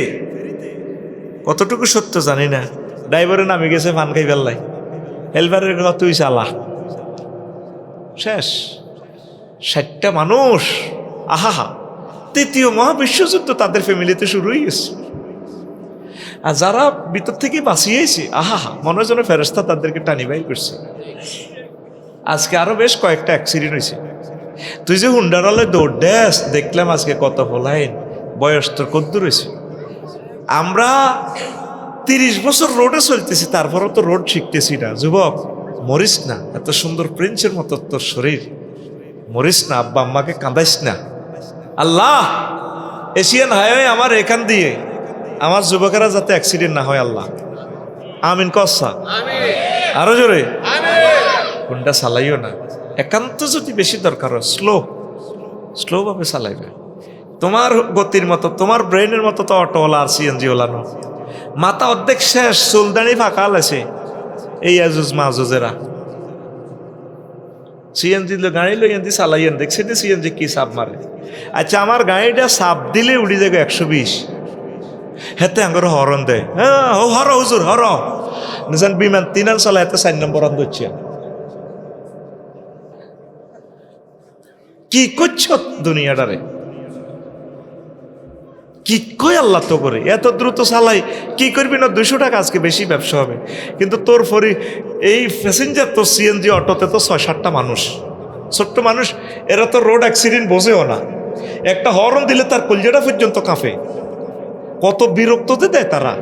কতটুকু সত্য জানি না, ড্রাইভারে নামে গেছে পান খাই বেল্লাই, হেলভারের কথা তুই চালা, শেষ। 60টা মানুষ, আহা। তৃতীয় মহাবিশ্বযুদ্ধ তাদের ফ্যামিলিতে শুরু হয়ে গেছে। আর যারা ভিতর থেকে বাঁচিয়েছে, আহা, মনে হয় যেন ফেরেশতা তাদেরকে টানি বাইর করছে। আজকে আরো বেশ কয়েকটা অ্যাক্সিডেন্ট হয়েছে। তুই যে হুন্ডারালে দৌড় দেস, দেখলাম আজকে কত ফলাইন, বয়স তোর কদ্দুর হয়েছে। আমরা 30 বছর রোডে চলতেছি, তারপরও তো রোড শিখতেছি না। যুবক, মরিস না, এত সুন্দর প্রিন্সের মতো তোর শরীর, মরিস না, আব্বা আম্মাকে কাঁদাইস না। আল্লাহ, এশিয়ান হাইওয়ে আমার এখান দিয়ে আমার যুবকেরা যাতে অ্যাক্সিডেন্ট না হয়, আল্লাহ আমিন কসা, আরো জোরে হুন্ডা চালাইও না। একান্ত যদি বেশি দরকার হয় স্লো ভাবে চালাইবে। তোমার গতির মতো, তোমার ব্রেনের মতো তো অটোওয়ালা আর সিএনজি ওলানো। মাথা অর্ধেক শেষ, চুলদানি ফাঁকা আছে এই আজুজ মাজুজেরা। সিএনজি গাড়ি লইয়েন্দি চালাইয়েন, দেখছি সিএনজি কি সাপ মারে। আচ্ছা, আমার গাড়িটা সাপ দিলে উড়ি যাবে 120, হেতে আঙ্গর হরন দেয়। হ্যাঁ, ও হর হুজুর হর নিজান বিমান 3 চালা, এতে 4 নম্বর অন্ধ হচ্ছে। কি করছ দুনিয়াটারে? কি কই আল্লাহ তো করে এত দ্রুত চালাই, কি করবি না? 200 টাকা আজকে বেশি ব্যবসা হবে। কিন্তু তোর ফরি এই প্যাসেঞ্জার, তোর সিএনজি অটোতে তো 6-7টা মানুষ, ছোট্ট মানুষ, এরা তো রোড অ্যাক্সিডেন্ট বোঝেও না। একটা হর্ন দিলে তার কলজাটা পর্যন্ত কাঁপে। কত বিরক্ততে দেয় তারা।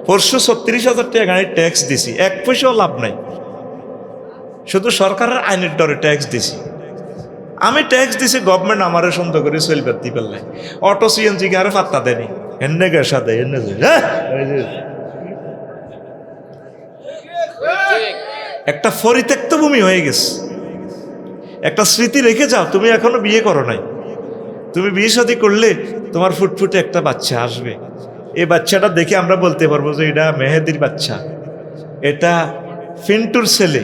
পরশু 36,000 টাকা গাড়ির ট্যাক্স দিছি, 1 পয়সাও লাভ নাই, শুধু সরকারের আইনের ডরে ট্যাক্স দিছি। আমি ট্যাক্স দিছি, গভর্নমেন্ট আমারে সন্দেহ করে চলবে দিবেন নাই। অটো সিএনজি কে আরে পাত্তা দেয়নি, এনে গেসা দেয়, এনে একটা পরিত্যক্ত ভূমি হয়ে গেছে। একটা স্মৃতি রেখে যাও, তুমি এখনো বিয়ে করো নাই। তুমি বিয়ে শাদী করলে তোমার ফুটফুটে একটা বাচ্চা আসবে। এই বাচ্চাটা দেখে আমরা বলতে পারবো যে এটা মেহেদির বাচ্চা, এটা ফিন্টুর ছেলে।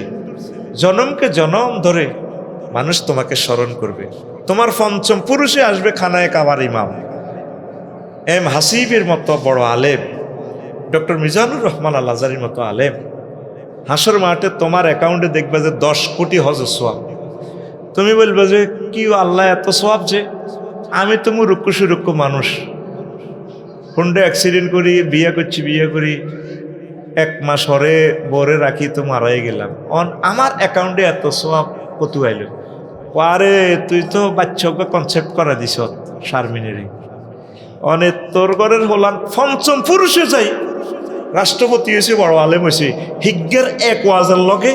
জনমকে জনম ধরে মানুষ তোমাকে স্মরণ করবে। তোমার 5ম পুরুষে আসবে খানায় কাবার ইমাম, এম হাসিবের মতো বড় আলেম, ডক্টর মিজানুর রহমান আল আজারির মতো আলেম। হাসর মাঠে তোমার অ্যাকাউন্টে দেখবে যে 10 কোটি হজের সোয়াব। তুমি বলবে যে কি আল্লাহ এত সোয়াব যে? আমি তো মুরুক্কু সুরুক্কু মানুষ, হুন্ডা অ্যাক্সিডেন্ট করি, বিয়ে করি, 1 মাস হরে বরে রাখি তো মারাই গেলাম। আমার অ্যাকাউন্টে এত সোয়াব কত আইল? আরে তুই তো বাচ্চাকে কনসেপ্ট করা দিস শারমিনেরই। অনেক তোর ঘরের হলাম 5ম পুরুষে যাই, রাষ্ট্রপতি হয়েছে, বড় আলেম হয়েছে, হিজ্ঞের 1 ওয়াজের লগে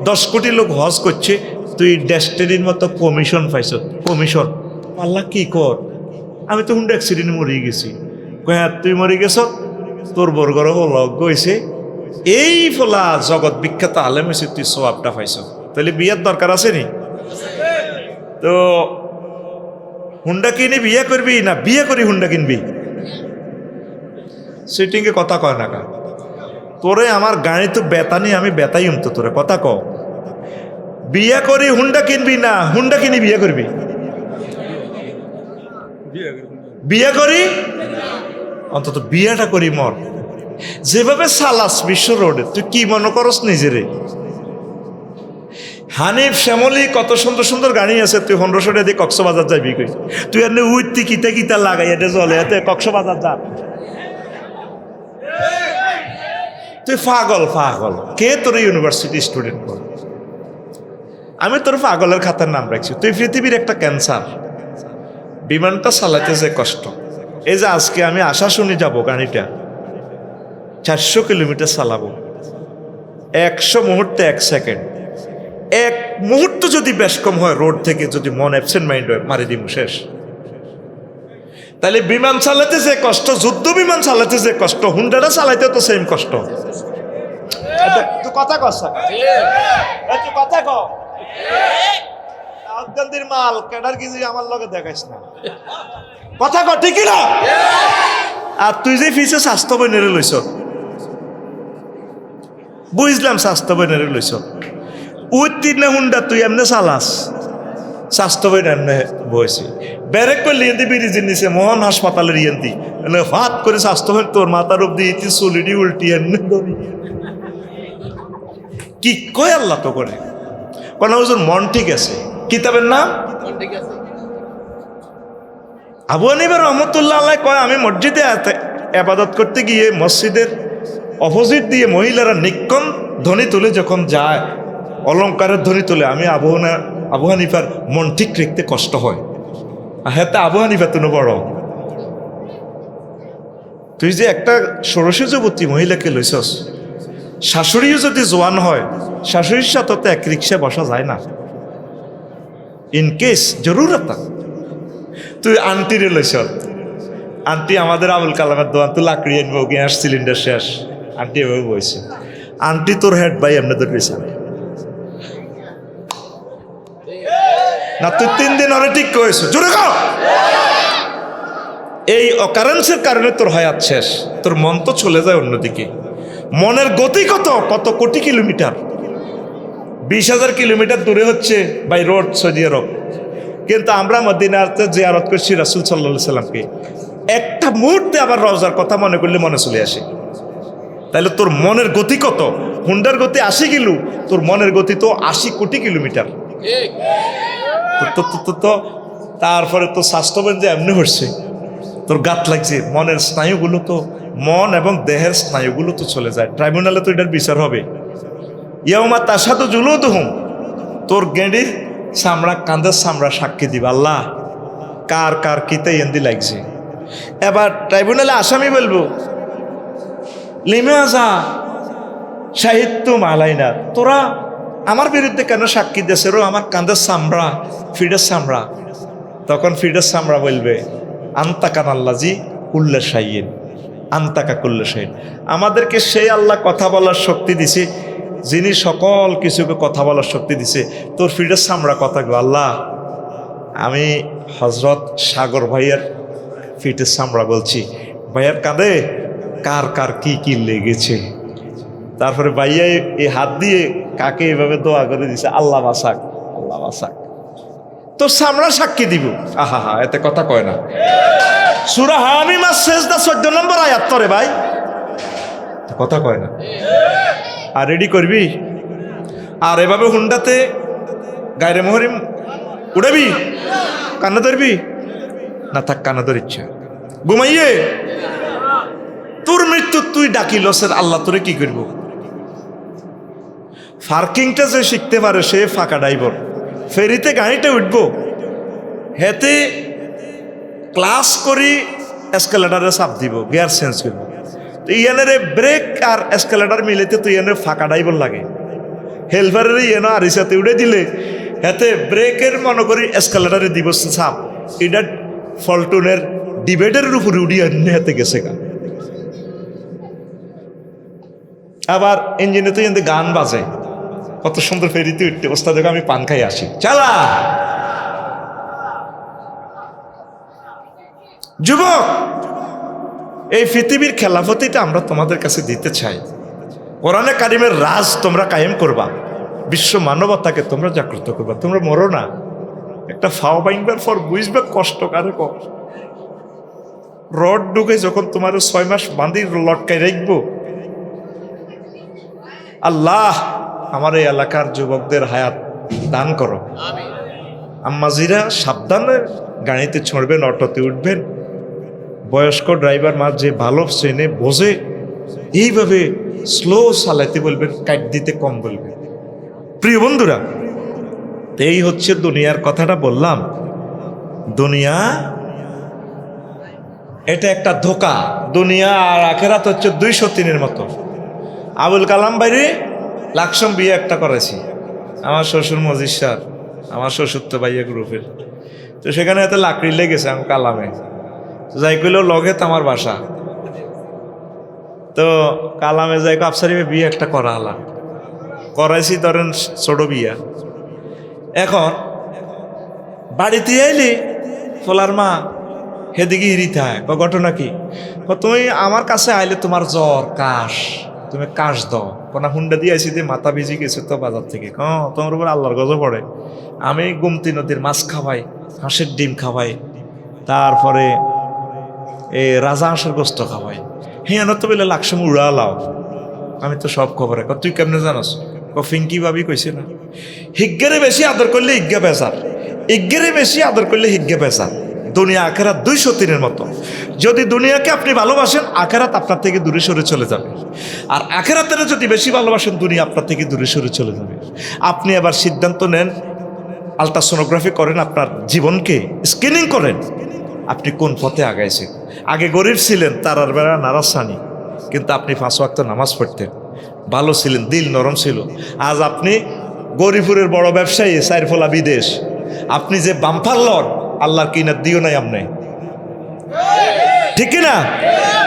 10 কোটি লোক হজ করছে, তুই ডেস্টিনির মতো কমিশন পাইছ। কমিশন আল্লাহ কি কর? আমি তো হুন্ডা অ্যাক্সিডেন্টে মরে গেছি। হ্যাঁ, তুই মরে গেছ, তোর বরগর লজ্ঞ হয়েছে, এই ফলা জগৎ বিখ্যাত আলেম হয়েছে, তুই সোয়াবটা পাইছ। তাহলে বিয়ের দরকার আছে নি? তো হুন্ডা কিনে বিয়ে করবি না বিয়ে করি হুন্ডা কিনবি? সিটিংয়ে কথা কয় না কা তোরে? আমার গাড়ি তো বেতানি, আমি বেতাই তো তোরে কথা ক। বিয়ে করি হুন্ডা কিনবি না হুন্ডা কিনি বিয়ে করবি? বিয়ে করি, অন্তত বিয়েটা করি মর। যেভাবে সালাস বিশ্ব রোডে, তুই কি মনে করস নিজেরে? হানিফ শ্যামলি কত সুন্দর সুন্দর গাড়ি আছে, তুই 1500 টাকা দিয়ে কক্সবাজার যাবি কই? তুই এনে উইতি কিতা কিতা লাগাই এটা জলে, এতে কক্সবাজার যা। তুই পাগল। কে তোর ইউনিভার্সিটি স্টুডেন্ট বল? আমি তোর পাগলের খাতার নাম রাখছি। তুই পৃথিবীর একটা ক্যান্সার। বিমানটা চালাতে যে কষ্ট, এই যে আজকে আমি আশা শুনি যাব, গাড়িটা 400 কিলোমিটার চালাবো, 100 মুহূর্তে 1 সেকেন্ড, 1 মুহূর্ত যদি বেশ কম হয় রোড থেকে, যদি মন অ্যাবসেন্ট মাইন্ড হয়, মারি দিব শেষ। তাহলে বিমান চালাতে যে কষ্ট, যুদ্ধ বিমান চালাতে যে কষ্ট, হুন্ডাটা চালাইতে তো সেম কষ্ট। তুই কথা কস, তুই কথা ক। আফগানদের মাল কেডার কিছু আমার লগে দেখাইস না, কথা ক, ঠিক না? আর তুই যে ফিসে স্বাস্থ্য বইনেরে লইছ, বুঝলাম স্বাস্থ্য বইনেরে লইছ, ওই তিন হুন্ডা তুই এমনি চালাস, স্বাস্থ্য বই এমনি বইছি ব্যারেক করলে ইয়েন্দি বিরিজির নিচে মোহন হাসপাতালের ইয়েন্দি ফাত করে স্বাস্থ্য বই তোর মাথার অব্দি ইতি চুলিটি উল্টি এমনি ধরি। কি কয় আল্লাহ তো করে কোন হুজুর মন ঠিক আছে, কিতাবের নাম আবু হানিফা রহমতুল্লাহ আলাইহি কয়, আমি মসজিদে ইবাদত করতে গিয়ে মসজিদের অপোজিট দিয়ে মহিলারা নিক্কন ধ্বনি তুলে যখন যায়, অলংকারের ধ্বনি তুলে, আমি আবু হানিফার মন ঠিক রাখতে কষ্ট হয়। হ্যাঁ, তা আবু হানিফা তুমি বড়, তুই যে একটা ষোড়শী যুবতী মহিলাকে লইছস, শাশুড়িও যদি জোয়ান হয়, শাশুড়ির সাথে তো এক রিক্সায় বসা যায় না, ইনকেস জরুরত। তুই আন্টিরে লইছ, আন্টি আমাদের আবুল কালামের দোয়ান, তুই লাকড়ি আনবো, গ্যাস সিলিন্ডার শেষ, আন্টি এভাবে বইছে, আন্টি তোর হেড ভাই এমনি তোর পেছন না, তুই 3 দিন হলে ঠিক কয়েছো, জোরে কর। এই অকারেন্সের কারণে তোর হায়াত শেষ, তোর মন তো চলে যায় অন্যদিকে। মনের গতি কত কত কোটি কিলোমিটার, 20,000 কিলোমিটার দূরে হচ্ছে বাই রোড সৌদি আরব, কিন্তু আমরা মদিনাতে জিয়ারত করছি রাসূল সাল্লাল্লাহু আলাইহি সাল্লামকে, একটা মুহূর্তে আবার রওজার কথা মনে করলে মনে চলে আসে। তাহলে তোর মনের গতি কত? হুন্ডার গতি 80 কিলো, তোর মনের গতি তো 80 কোটি কিলোমিটার। তারপরে তো স্বাস্থ্যবান যে এমনি হচ্ছে, তোর গাত লাগছে, মনের স্নায়ুগুলো তো, মন এবং দেহের স্নায়ুগুলো তো চলে যায়। ট্রাইব্যুনালে তো এটার বিচার হবে। ইয়াউমা তাশহাদু জুলুদুহুম, তোর গেঁডির চামড়া, কাঁধের চামড়া সাক্ষী দিবা, আল্লাহ কার কার কিতে এন্দি লাগছে। এবার ট্রাইব্যুনালে আসামি বলবো, লিমাজা শাহিদতুম আলাইনা, তোরা আমার বিরুদ্ধে কেন সাক্ষী দিয়েছে রো, আমার কাঁধের চামড়া, ফিডের চামড়া। তখন ফিডের চামড়া বলবে, আন্তাকান আল্লাজি কুল্লে শাহিন, আন্তাকা কুল্লে শাহিন, আমাদেরকে সেই আল্লাহ কথা বলার শক্তি দিছে, যিনি সকল কিছুকে কথা বলার শক্তি দিছে। তোর ফিডের চামড়া কথা গো, আল্লাহ আমি হজরত সাগর ভাইয়ের ফিটের চামড়া বলছি, ভাইয়ের কাঁধে কার কার কি কি লেগেছে। তারপরে ভাইয়া এই হাত দিয়ে কাকে এভাবে দোয়া করে দিছে, আল্লাহ বাসাক, আল্লাহ বাসাক, তোর চামড়া সাক্ষী দিব। আহা হা, এতে কথা কয় না। সূরা হামিম সেজদা 14 নম্বর আয়াত তোরে ভাই, কথা কয় না। আর রেডি করবি, আর এভাবে হুন্ডাতে গায়রে মুহরিম উড়াবি, কান্না ধরবি না, থাক কান্না ধর, ইচ্ছা ঘুমাইয়ে তোর মৃত্যু তুই ডাকিলসের, আল্লাহ তোরে কি করব। পার্কিংটা যে শিখতে পারে সে ফাঁকা ড্রাইভার, ফেরিতে গাড়িতে উঠবো, হেতে ক্লাস করি এসকেলেটারে চাপ দিব, গিয়ার চেঞ্জ করব। তো ইয়ানের ব্রেক আর এসকেলেটার মিলেতে তো ইয়ানের ফাঁকা ড্রাইভার লাগে, হেলফারের ইয়েনো আর ইসাতে উঠে দিলে হেতে ব্রেকের মনে করি এসকেলেটারে দিব চাপ, এটা ফলটুনের ডিবেটের উপরে উড়িয়ে হেতে গেছে গা। আবার ইঞ্জিনে তো এতে গান বাজে, কত সুন্দর ফেরিতে উঠতে, ওস্তাদ দেখো আমি পান খাই আসি, চালা। যুবক, এই পৃথিবীর খেলাফতিটা আমরা তোমাদের কাছে দিতে চাই। কোরআনে কারিমের রাজ তোমরা কায়েম করবা, বিশ্ব মানবতাকে তোমরা জাগ্রত করবা, তোমরা মরো না। একটা ফাও বাইংবার পর বুঝবে কষ্ট কারে কর। রড ঢুকে যখন তোমার 6 মাস বাঁধি লটকাই রাখবো, আল্লাহ আমার এই এলাকার যুবকদের হায়াত দান করো। আম্মাজিরা সাবধানে গাড়িতে চড়বেন, অটোতে উঠবেন, বয়স্ক ড্রাইভার মা যে ভালো শ্রেণী বোঝে এইভাবে স্লো চালাইতে বলবেন, কাট দিতে কম বলবেন। প্রিয় বন্ধুরা, এই হচ্ছে দুনিয়ার কথাটা বললাম। দুনিয়া এটা একটা ধোকা, দুনিয়া আর আখেরাত হচ্ছে 203-এর মতো। আবুল কালাম বাইরে লাকসম বিয়ে একটা করেছি, আমার শ্বশুর মজিদ স্যার, আমার শ্বশুর তো ভাইয়া গ্রুপের। তো সেখানে এত লাকড়ি লেগেছে আমি কালামে, যাই কইল লগে তো আমার বাসা। তো কালামে যাই আফসারি বিয়ে একটা করা হলাম, করাইছি ধরেন ছোট বিয়া। এখন বাড়িতে আইলি ফলার মা হেদিকে হিরি থায়, ঘটনা কি? তুমি আমার কাছে আইলে তোমার জ্বর কাশ, তুমি কাশ দাও কোনা হুন্ডা দিয়ে আইসি দিয়ে মাথা ভিজি গেছে তো বাজার থেকে। তোমার উপর আল্লাহর গজব পড়ে। আমি গুমতি নদীর মাছ খাওয়াই, হাঁসের ডিম খাওয়াই, তারপরে এই রাজা হাঁসের গোস্ত খাওয়াই। হ্যাঁ তো বলে লাকসাম উড়া লাও, আমি তো সব খবর। তুই কেমনে জানাস? ফিঙ্কি ভাবি কইছে না, হিজ্ঞারে বেশি আদর করলে হিজ্ঞা পেশার, ইজ্ঞারে বেশি আদর করলে হিজ্ঞা পেশার। দুনিয়া আখেরাত 200 তিনের মতো। যদি দুনিয়াকে আপনি ভালোবাসেন, আখেরাত আপনার থেকে দূরে সরে চলে যাবে। আর আখেরাতের যদি বেশি ভালোবাসেন, দুনিয়া আপনার থেকে দূরে সরে চলে যাবে। আপনি আবার সিদ্ধান্ত নেন, আলট্রাসোনোগ্রাফি করেন, আপনার জীবনকে স্ক্রিনিং করেন, আপনি কোন পথে আগাইছেন। আগে গরিব ছিলেন, তারার বেড়া নারাসানি, কিন্তু আপনি 5 ওয়াক্ত নামাজ পড়তেন, ভালো ছিলেন, দিল নরম ছিল। আজ আপনি গরিপুরের বড় ব্যবসায়ী, সাইরফলা বিদেশ। আপনি যে বাম্পার লন, আল্লাহর কিনার দিও নাই আপনি, ঠিক না?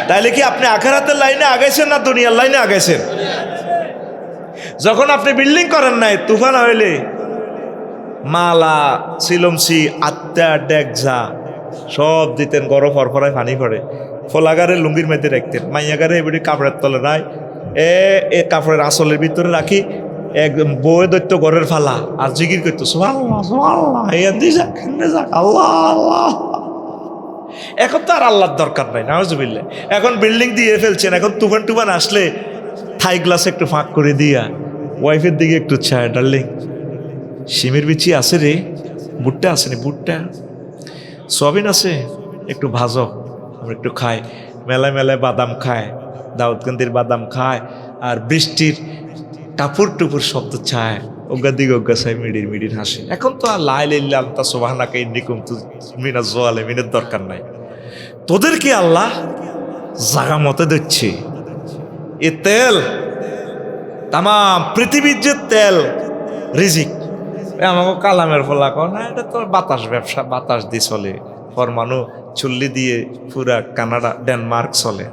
তাইলে কি আপনি আখেরাতের লাইনে আগাইছেন না দুনিয়ার লাইনে আগাইছেন? যখন আপনি বিল্ডিং করেন নাই, তুফান হইলে মালা সিলমসি আত্মা ডেকঝা সব দিতেন, গরম ফরফরায় পানি পড়ে, ফোলাগারে লুঙ্গির মেয়েদের রাখতেন, মাইয়াগারে এবারে কাপড়ের তলে নাই, এ কাপড়ের আসলের ভিতরে রাখি, একদম বয়ে দৈত্য ঘরের ফালা আর জিগির করতো আল্লাহ আল্লাহ। এখন তো আর আল্লাহর দরকার নাই, নাউজুবিল্লাহ। এখন বিল্ডিং দিয়ে ফেলছেন, এখন তুফান টুফান আসলে থাই গ্লাস একটু ফাঁক করে দিয়া ওয়াইফের দিকে একটু ছায়, ডার্লিং শিমের বিচি আছে রে, ভুট্টা আছে নি, ভুট্টা সয়াবিন আছে, একটু ভাজো, আমরা একটু খাই। মেলায় মেলায় বাদাম খায়, দাউদকান্দির বাদাম খায়, আর বৃষ্টির টাপুর টুপুর শব্দ ছায়, অজ্ঞা দিকে অজ্ঞা ছায়, মিডির মিডির হাসে। এখন তো আর লাই লাইল্লাম তা সোভানাকে ইন্ডিকুম তো মিনা জোয়ালে মিনের দরকার নাই। তোদেরকে আল্লাহ জাগা মতে দিচ্ছে। এ তেল তাম পৃথিবীর যে তেল রিজিক, আমাকে কালামের ফলা কর না, এটা তো বাতাস ব্যবসা, বাতাস দিয়ে চলে, পরমাণু চুল্লি দিয়ে পুরা কানাডা ডেনমার্ক চলে।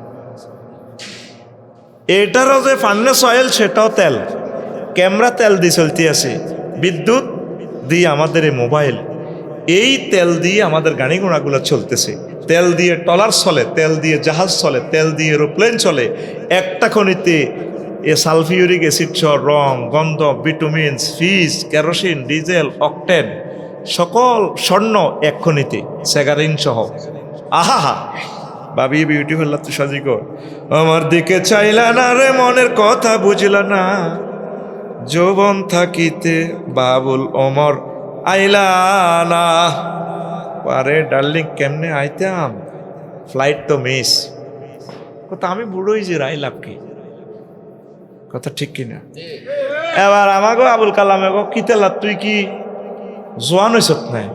এটারও যে ফান্নেস অয়েল, সেটাও তেল, ক্যামেরা তেল দিয়ে চলতে আছে, বিদ্যুৎ দিয়ে আমাদের এই মোবাইল, এই তেল দিয়ে আমাদের গাড়ি ঘোড়াগুলো চলতেছে, তেল দিয়ে ট্রলার চলে, তেল দিয়ে জাহাজ চলে, তেল দিয়ে এরোপ্লেন চলে। একটা খনিতে এ সালফিউরিক অ্যাসিড সহ রং, গন্ধ, ভিটামিনস, ফিস, কেরোসিন, ডিজেল, অকটেন, সকল স্বর্ণ এক খনিতে, সেগারিন সহ। আহা ভাবি বিউটিফুল লাগতো সাজিকর। আমার দিকে চাইলা না রে, মনের কথা বুঝলা না, যৌবন থাকিতে বাবুল ওমর আইলা না। আরে ডার্লিং কেমনে আইতাম, ফ্লাইট তো মিস। কথা আমি বুড়োই যে রাই লাভ কি, কথা ঠিক কিনা? এবার আমাকে আবুল কালামে কিতেলা, তুই কি জোয়ান হইস নাই?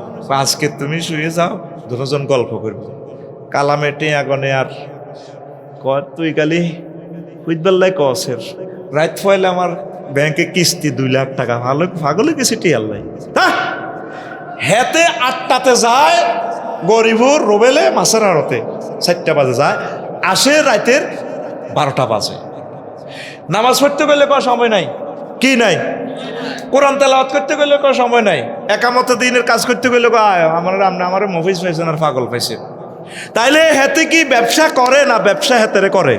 আজকে তুমি শুয়ে যাও, দুজন গল্প করব। কালামে টেয়াগনে আর কর, তুই কালি হুইদবেল্লাই কসের রাত ফয়লে আমার ব্যাংকে কিস্তি 2 লাখ টাকা, ভালো পাগলে গেছি টিয়াল্লাই। হেতে 8টাতে যায় গরিবুর রোবেলে মাছের আড়তে, 4টা বাজে যায়, আসে রাতের 12টা বাজে। নামাজ পড়তে গেলে কোনো সময় নাই, কি নাই? কোরআন তেলাওয়াত করতে গেলে কোনো সময় নাই, একামতে দিনের কাজ করতে গেলে আমার মফিজ পাইছেন আর পাগল পাইছেন। তাইলে হেতে কি ব্যবসা করে না ব্যবসা হেতেরে করে?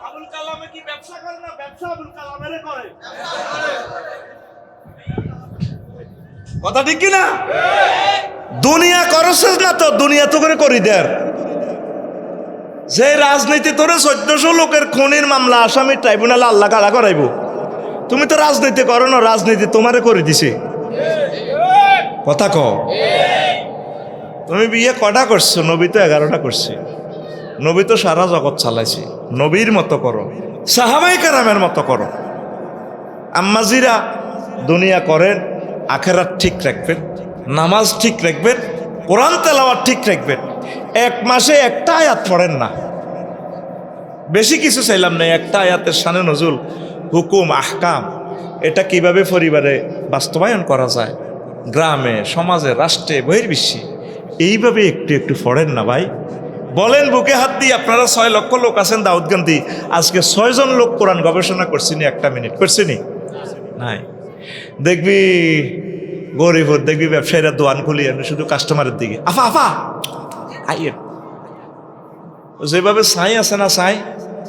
আবুল কালামে কি ব্যবসা করে না ব্যবসা আবুল কালামের করে? কথা ঠিক কিনা? দুনিয়া করছিস না তো, দুনিয়া তো করে করি দের। যে রাজনীতি তোরে 1400 লোকের খুনির মামলা আসামি ট্রাইব্যুনালে আল্লাহ কালা করাইব, তুমি তো রাজনীতি করো না, রাজনীতি তোমারে করে দিছে। কথা কও, তুমি বিয়ে কটা করছো? নবী তো 11টা করছে। নবী তো সারা জগৎ চালাইছে। নবীর মতো করো, সাহাবায়ে কেরামের মতো করো। আম্মাজিরা দুনিয়া করেন, আখেরাত ঠিক রাখবেন, নামাজ ঠিক রাখবেন, কোরআন তেলাওয়াত ঠিক রাখবেন। এক মাসে একটা আয়াত পড়েন না, বেশি কিছু চাইলাম না, একটা আয়াতের শানে নজুল, হুকুম, আহকাম, এটা কিভাবে পরিবারে বাস্তবায়ন করা যায়, গ্রামে, সমাজে, রাষ্ট্রে, বহির্বিশ্বে, এইভাবে একটু একটু পড়েন না ভাই। বলেন বুকে হাত দিয়ে, আপনারা 6 লক্ষ লোক আছেন দাউদকান্দি, আজকে 6 জন লোক কোরআন গবেষণা করছিনি একটা মিনিট, করছিনি নাই। দেখবি গরিব, দেখবি ব্যবসায়ীরা দোয়ান খুলি শুধু কাস্টমারের দিকে, আফা আফা আইয়ের, যেভাবে ছাই আছে না, ছাই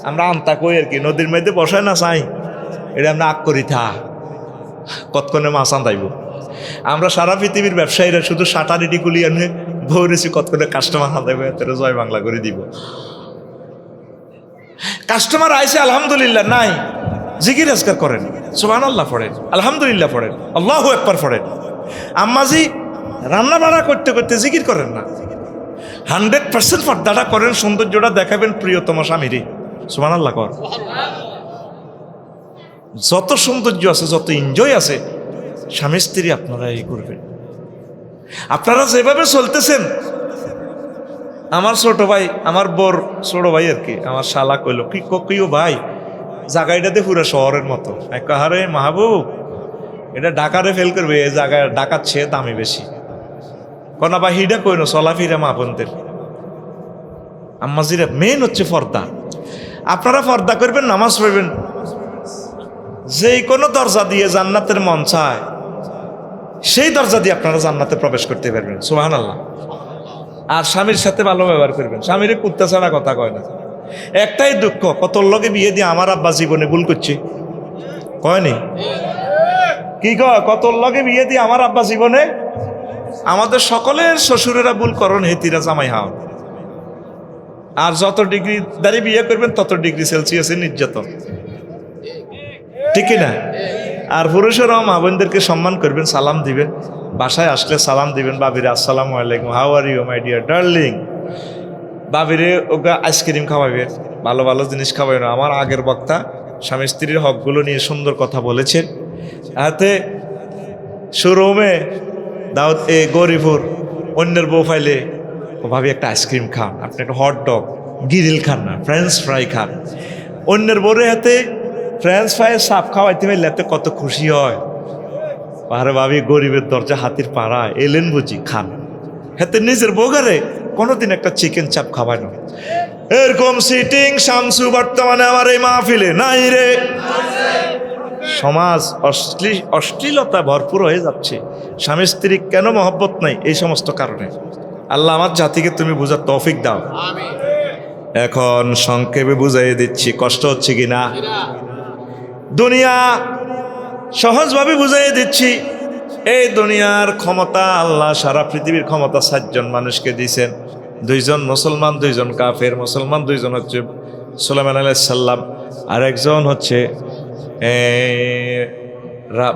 আমরা আনতা কই আর কি, নদীর মধ্যে বসায় না ছাই, এটা আমরা আগ করি থা কতক্ষণে মাছ আনতাইব। আমরা সারা পৃথিবীর ব্যবসায়ীরা শুধু সাটারিটি খুলি আনে ভরেছি কতক্ষণে কাস্টমার আনতাইব, এতে জয় বাংলা করে দিব। কাস্টমার আইসে আলহামদুলিল্লাহ, নাই জিকির আজকার করেন, সুবহানাল্লাহ পড়েন, আলহামদুলিল্লাহ পড়েন, আল্লাহু আকবার পড়েন। আম্মাজি রান্না বাড়া করতে করতে জিকির করেন না, 100% পর্দাটা করেন, সৌন্দর্যটা দেখাবেন প্রিয়তম স্বামীরে, সুবহানাল্লাহ কর। যত সৌন্দর্য আছে, যত এনজয় আছে, স্বামী স্ত্রী আপনারা এই করবেন। আপনারা যেভাবে চলতেছেন, আমার ছোট ভাই, আমার বোর ছোট ভাই আর কি, আমার শালা কইল, কি কিও ভাই জায়গাটাতে পুরো শহরের মতো। আরে মাহবুব, এটা ঢাকারে ফেল করবে, এই জায়গায় ঢাকার চেয়ে দামি বেশি। কনা বা হিডা কইন চলাফিরা মা বোনদের, আম্মাজিরা মেন হচ্ছে পর্দা। আপনারা পর্দা করবেন, নামাজ পড়বেন, যেই কোনো দরজা দিয়ে জান্নাতের মন চায় সেই দরজা দিয়ে আপনারা জান্নাতে প্রবেশ করতে পারবেন, সুবহানাল্লাহ। আর স্বামীর সাথে ভালো ব্যবহার করবেন, স্বামীর কুত্তা ছাড়া কথা কয় না। একটাই দুঃখ, কত লোকে বিয়ে দিয়ে আমার আব্বা জীবনে ভুল করছে, কয়নি কি কয়, কত লোকে বিয়ে দিয়ে আমার আব্বা জীবনে, আমাদের সকলের শ্বশুরেরা ভুল করন, হেতিরা জামাই হাও। আর যত ডিগ্রি দাঁড়িয়ে বিয়ে করবেন তত ডিগ্রি সেলসিয়াসের নির্যাতন, ঠিক না? আর পুরুষেরাও মা বোনদেরকে সম্মান করবেন, সালাম দিবেন, বাসায় আসলে সালাম দিবেন, বাবিরে আসসালামু আলাইকুম, how are you my dear darling. বাবিরে ওকে আইসক্রিম খাওয়াবেন, ভালো ভালো জিনিস খাওয়াবেন। আমার আগের বক্তা স্বামী স্ত্রীর হকগুলো নিয়ে সুন্দর কথা বলেছেন। হাতে শোরুমে দাওয়াত, গরিবুর অন্যের বউ ফাইলে, ও ভাবি একটা আইসক্রিম খান, আপনি একটা হট ডগ গিরিল খান না, ফ্রেঞ্চ ফ্রাই খান। অন্যের বউরে হাতে ফ্রেঞ্চ ফ্রাইয়ের সাপ খাওয়াইতে পারলে এতে কত খুশি হয়। আরে ভাবি গরিবের দরজা হাতির পাড়া এলেন বুঝি, খান। হাতে নিজের বউগারে কোনোদিন একটা চিকেন চাপ খাওয়ানো, এরকম সিটিং শামসু বর্তমানে আমার এই মাহফিলে নাই রে। সমাজ অশ্লীলতা ভরপুর হয়ে যাচ্ছে, স্বামী স্ত্রী কেন মহব্বত নাই, এই সমস্ত কারণে। আল্লাহ আমার জাতিকে তুমি বুঝার তৌফিক দাও। এখন সংক্ষেপে বুঝাই দিচ্ছি, কষ্ট হচ্ছে কিনা। দুনিয়া সহজভাবে বুঝাই দিচ্ছি, এই দুনিয়ার ক্ষমতা আল্লাহ সারা পৃথিবীর ক্ষমতা 7 জন মানুষকে দিয়েছেন, 2 জন মুসলমান, 2 জন কাফের। মুসলমান 2 জন হচ্ছে সুলাইমান আলাইহিস সালাম, আর একজন হচ্ছে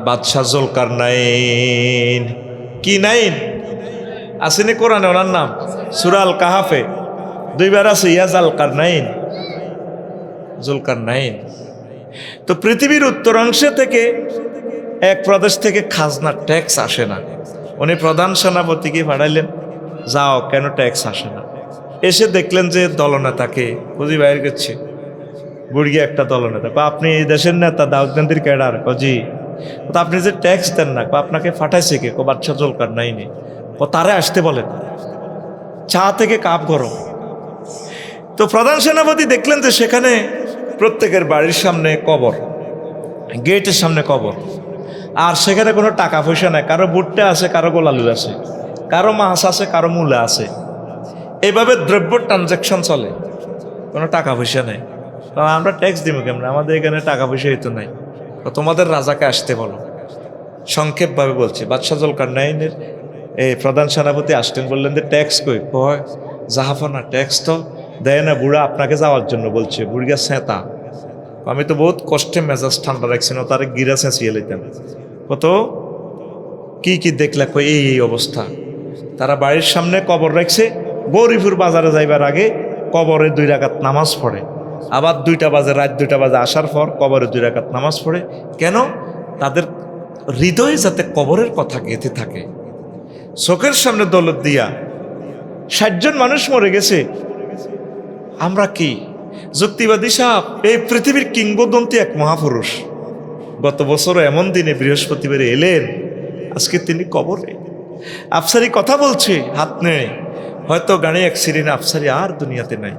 বাদশাহ জুলকারনাইন। কি নাইন আসেনি কোরআনে ওনার নাম? সূরা আল কাহাফে 2 বার আছে, ইয়াজাল কারনাইন, জুলকারনাইন। তো পৃথিবীর উত্তরাংশে থেকে এক প্রদেশ থেকে খাজনা ট্যাক্স আসে না। উনি প্রধান সেনাপতিকে পাঠাইলেন, যাও কেন ট্যাক্স আসে না। এসে দেখলেন যে দলনেতাকে খুঁজি বাইরে গেছে, বুড়িয়া একটা দলনেতা। আপনি এই দেশের নেতা দাউদকান্দির ক্যাডার? জি। তো আপনি যে ট্যাক্স দেন না, আপনাকে পাঠাইছে কে? বাদশাহ জুলকারনাইন। ও তারে আসতে বলেন, চা থেকে কাপ গরম। তো প্রধান সেনাপতি দেখলেন যে সেখানে প্রত্যেকের বাড়ির সামনে কবর, গেটের সামনে কবর, আর সেখানে কোনো টাকা পয়সা নাই। কারো ভুট্টা আছে, কারো গোলালু আছে, কারো মাছ আছে, কারো মূলা আছে। এভাবে দ্রব্য ট্রানজাকশন চলে, কোনো টাকা পয়সা নেই। আমরা ট্যাক্স দিব কেমন? আমাদের এখানে টাকা পয়সা তো নাই। তোমাদের রাজাকে আসতে বলো। সংক্ষেপভাবে বলছি, বাদশাহ জুলকারনাইনের এই প্রধান সেনাপতি আসতেন, বললেন যে ট্যাক্স কই? কয় জাহাফনা ট্যাক্স তো দেয় না, বুড়া আপনাকে যাওয়ার জন্য বলছে। বুড়িয়া সেঁতা, আমি তো বহুত কষ্টে মেজাজ ঠান্ডা রাখছি না, তারে গিরা চেঁচিয়ে লইতাম। কত কি কি দেখলে? কই এই অবস্থা। তারা বাড়ির সামনে কবর রাখছে, গৌরীপুর বাজারে যাইবার আগে কবরে 2 রাকাত নামাজ পড়ে, আবার 2টা বাজে, রাত 2টা বাজে আসার পর কবরে 2 রাকাত নামাজ পড়ে। কেন? তাদের হৃদয়ে যাতে কবরের কথা গেঁথে থাকে। চোখের সামনে দৌলত দিয়া 60 জন মানুষ মরে গেছে। আমরা কি যুক্তিবাদী সাহেব? এই পৃথিবীর কিংবদন্তি এক মহাপুরুষ গত বছরও এমন দিনে বৃহস্পতিবারে এলেন, আজকে তিনি কবরে। আফসারি কথা বলছে হাত নেই, হয়তো গাড়ি অ্যাক্সিডেন্ট, আফসারি আর দুনিয়াতে নাই।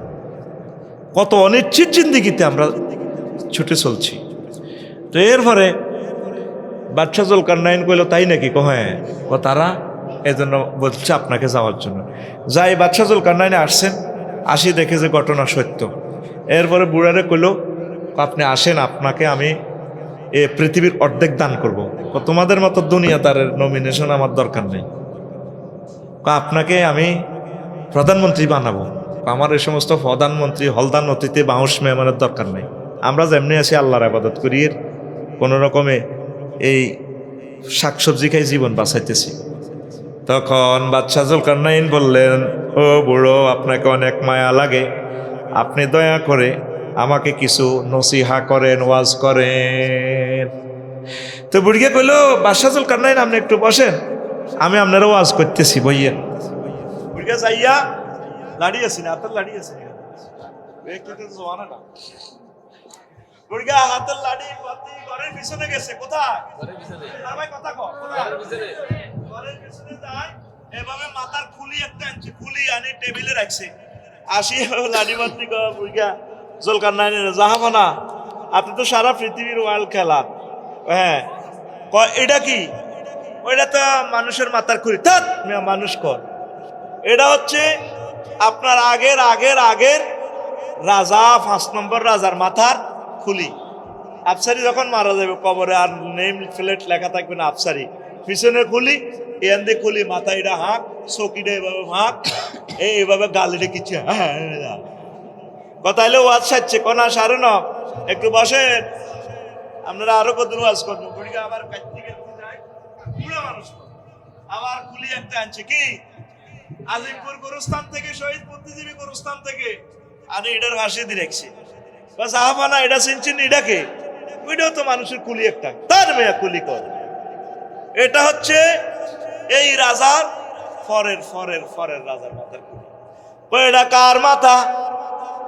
কত অনিশ্চিত জিন্দিগিতে আমরা ছুটে চলছি। তো এরপরে বাদশাহ জুলকারনাইন কইল, তাই নাকি? হ্যাঁ। তারা এই জন্য বলছে আপনাকে যাওয়ার জন্য। যাই বাদশাহ জুলকারনাইনে আসছেন, আসি দেখে যে ঘটনা সত্য। এরপরে বুড়ারে কইল, আপনি আসেন, আপনাকে আমি এ পৃথিবীর অর্ধেক দান করব। তোমাদের মতো দুনিয়াদারের নমিনেশন আমার দরকার নেই, আপনাকে আমি প্রধানমন্ত্রী বানাবো। আমার এই সমস্ত প্রধানমন্ত্রী হলদার নথিতে বাউশ মেহমানের দরকার নেই। আমরা যেমনি আছি আল্লাহর ইবাদত করি, কোনো রকমে এই শাকসবজি খাই জীবন বাঁচাইতেছি। তখন বাদশাহ জুলকারনাইন বললেন, ও বুড়ো, আপনাকে অনেক মায়া লাগে, আপনি দয়া করে আমাকে কিছু নসিহা করেন, ওয়াজ করেন। তো বুড়িকে কইল, বাদশাহ জুলকারনাইন আপনি একটু বসেন, আমি আপনারা ওয়াজ করতেছি, বইয়েন। বুড়িকে যাইয়া লাড়িয়েছি না, হাতের লাড়িয়েছি না, বুড়িকা হাতের লাড়ি ঘরের পিছনে গেছে। কোথায়? কথা কর, ঘরের পিছনে যায়, এভাবে মাথার খুলি একটা আনছে, খুলি আনি টেবিলে রাখছে। আসি লাড়ি বাতি বুড়িকা জুলকারনাইনের, জাহাপানা আপনি তো সারা পৃথিবীর ওয়ার্ল্ড খেলা, হ্যাঁ এটা কি? ওইটা তো মানুষের মাথার খুলি। ধ্যাৎ, মানুষ কর, এটা হচ্ছে আপনার আগের আগের আগের রাজা, 5 নম্বর রাজার মাথার খুলি। আফসারি যখন মারা যাবে কবরে, আর নেম প্লেট লেখা থাকবে না আফসারি, পিছনে খুলি, এন দিয়ে খুলি, মাথা এটা হাঁক, চকিটা এভাবে হাঁক, এইভাবে গালিটা কিছু কথা হলে ওয়াজ সাজছে কনা সারে ন, একটু বসেন, আপনারা আরো কত ওয়াজ করবো। বুড়িটা আবার কাটতে কাটতে যায়, বুড়া মানুষ আবার খুলি একটা আনছে, কি আজিমপুর গোরস্থান থেকে, শহীদ বুদ্ধিজীবী গোরস্থান থেকে, আর এটার ভাষে দিয়ে রাখছি। বাস আহ্বানা, এটা চিনছেন, এটাকে? ওইটাও তো মানুষের কুলি একটা, তার মেয়া কুলি কর। এটা হচ্ছে এই রাজার ফরের ফরের ফরের রাজার মাথার কুলি। কয়টা কার মাথা?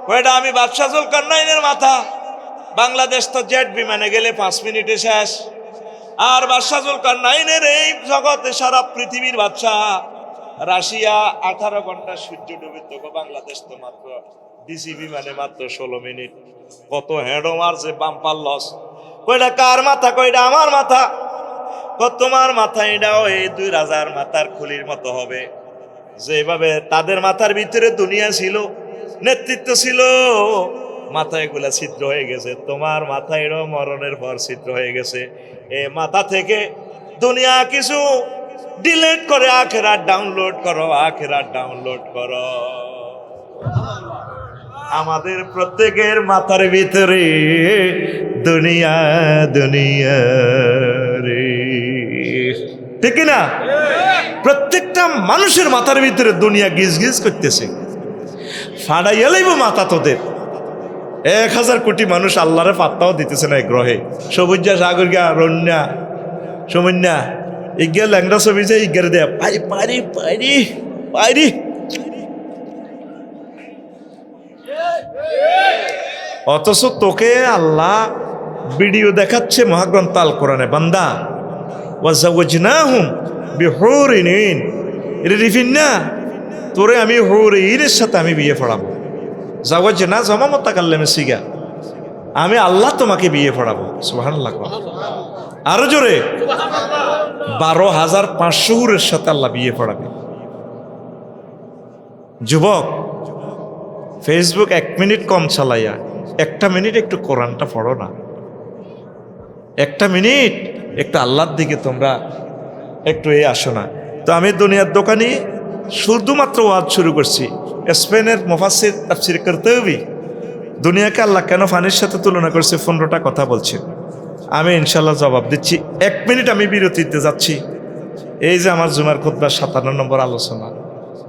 কয়টা আমি বাদশাহ জুলকারনাইনের মাথা। বাংলাদেশ তো জেট বিমানে গেলে 5 মিনিটে শেষ, আর বাদশাহ জুলকারনাইনের এই জগতে সারা পৃথিবীর বাদশাহ। রাশিয়া 18 ঘন্টা সূর্য ডুবিত, বাংলাদেশ তো মাত্র ডিসি বিমানে মাত্র 16 মিনিট। কত হেডো মারছে, বাম্পার লস। কয়টা কার মাথা? কয়টা আমার মাথা। তোমার মাথা এটাও এই 2 রাজার মাথার খুলির মতো হবে। যেভাবে তাদের মাথার ভিতরে দুনিয়া ছিল, নেতৃত্ব ছিল, মাথা এগুলা ছিদ্র হয়ে গেছে, তোমার মাথা এটাও মরণের পর ছিদ্র হয়ে গেছে। এই মাথা থেকে দুনিয়া কিছু ডিলিট করে আখিরাত ডাউনলোড করো, আখিরাত ডাউনলোড করো। আমাদের প্রত্যেকের মাথার ভিতরে দুনিয়া দুনিয়া রে, ঠিক না? প্রত্যেকটা মানুষের মাথার ভিতরে দুনিয়া গিজ গিজ করতেছে। ফাড়াইয়া লাইব মাথা তোদের। 1000 কোটি মানুষ আল্লাহরে পাত্তাও দিতেছে না এই গ্রহে। সবুজা সাগর গিয়া রন্যা সমন্যা ইগিয়া ল্যাংড়া ছবি যে ইগারে দেয়া পারি পারি পারি পারি। অথচ তোকে আল্লাহ ভিডিও দেখাচ্ছে মহাগ্রন্থ আল কোরআনে, বান্দা ওয়াজাওয়াজনাহুম বিহুরিন ইন, এটা রিফিন না, তোরে আমি হুরিনের সাথে আমি বিয়ে পড়াবো। জাওয়াজনা জমা মুতাকাল্লিমে সিগা, আমি আল্লাহ তোমাকে বিয়ে পড়াবো। সুবহানাল্লাহ। আরো জোরে 12,500 হুরের সাথে আল্লাহ বিয়ে পড়াবে। যুবক, ফেসবুক 1 মিনিট কম চালাইয়া 1টা মিনিট একটু কোরআনটা পড়ো না। 1টা মিনিট একটু আল্লাহর দিকে তোমরা একটু আসো না। তো আমি দুনিয়ার দোকানে শুধুমাত্র ওয়াজ শুরু করছি। স্পেনের মুফাসসির তাফসীর করতেবি দুনিয়াকে আল্লাহ কেন পানির সাথে তুলনা করছে 15টা কথা বলছে। আমি ইনশাল্লাহ জবাব দিচ্ছি। 1 মিনিট আমি বিরতিতে যাচ্ছি। এই যে আমার জুমার খুতবার 57 নম্বর আলোচনা,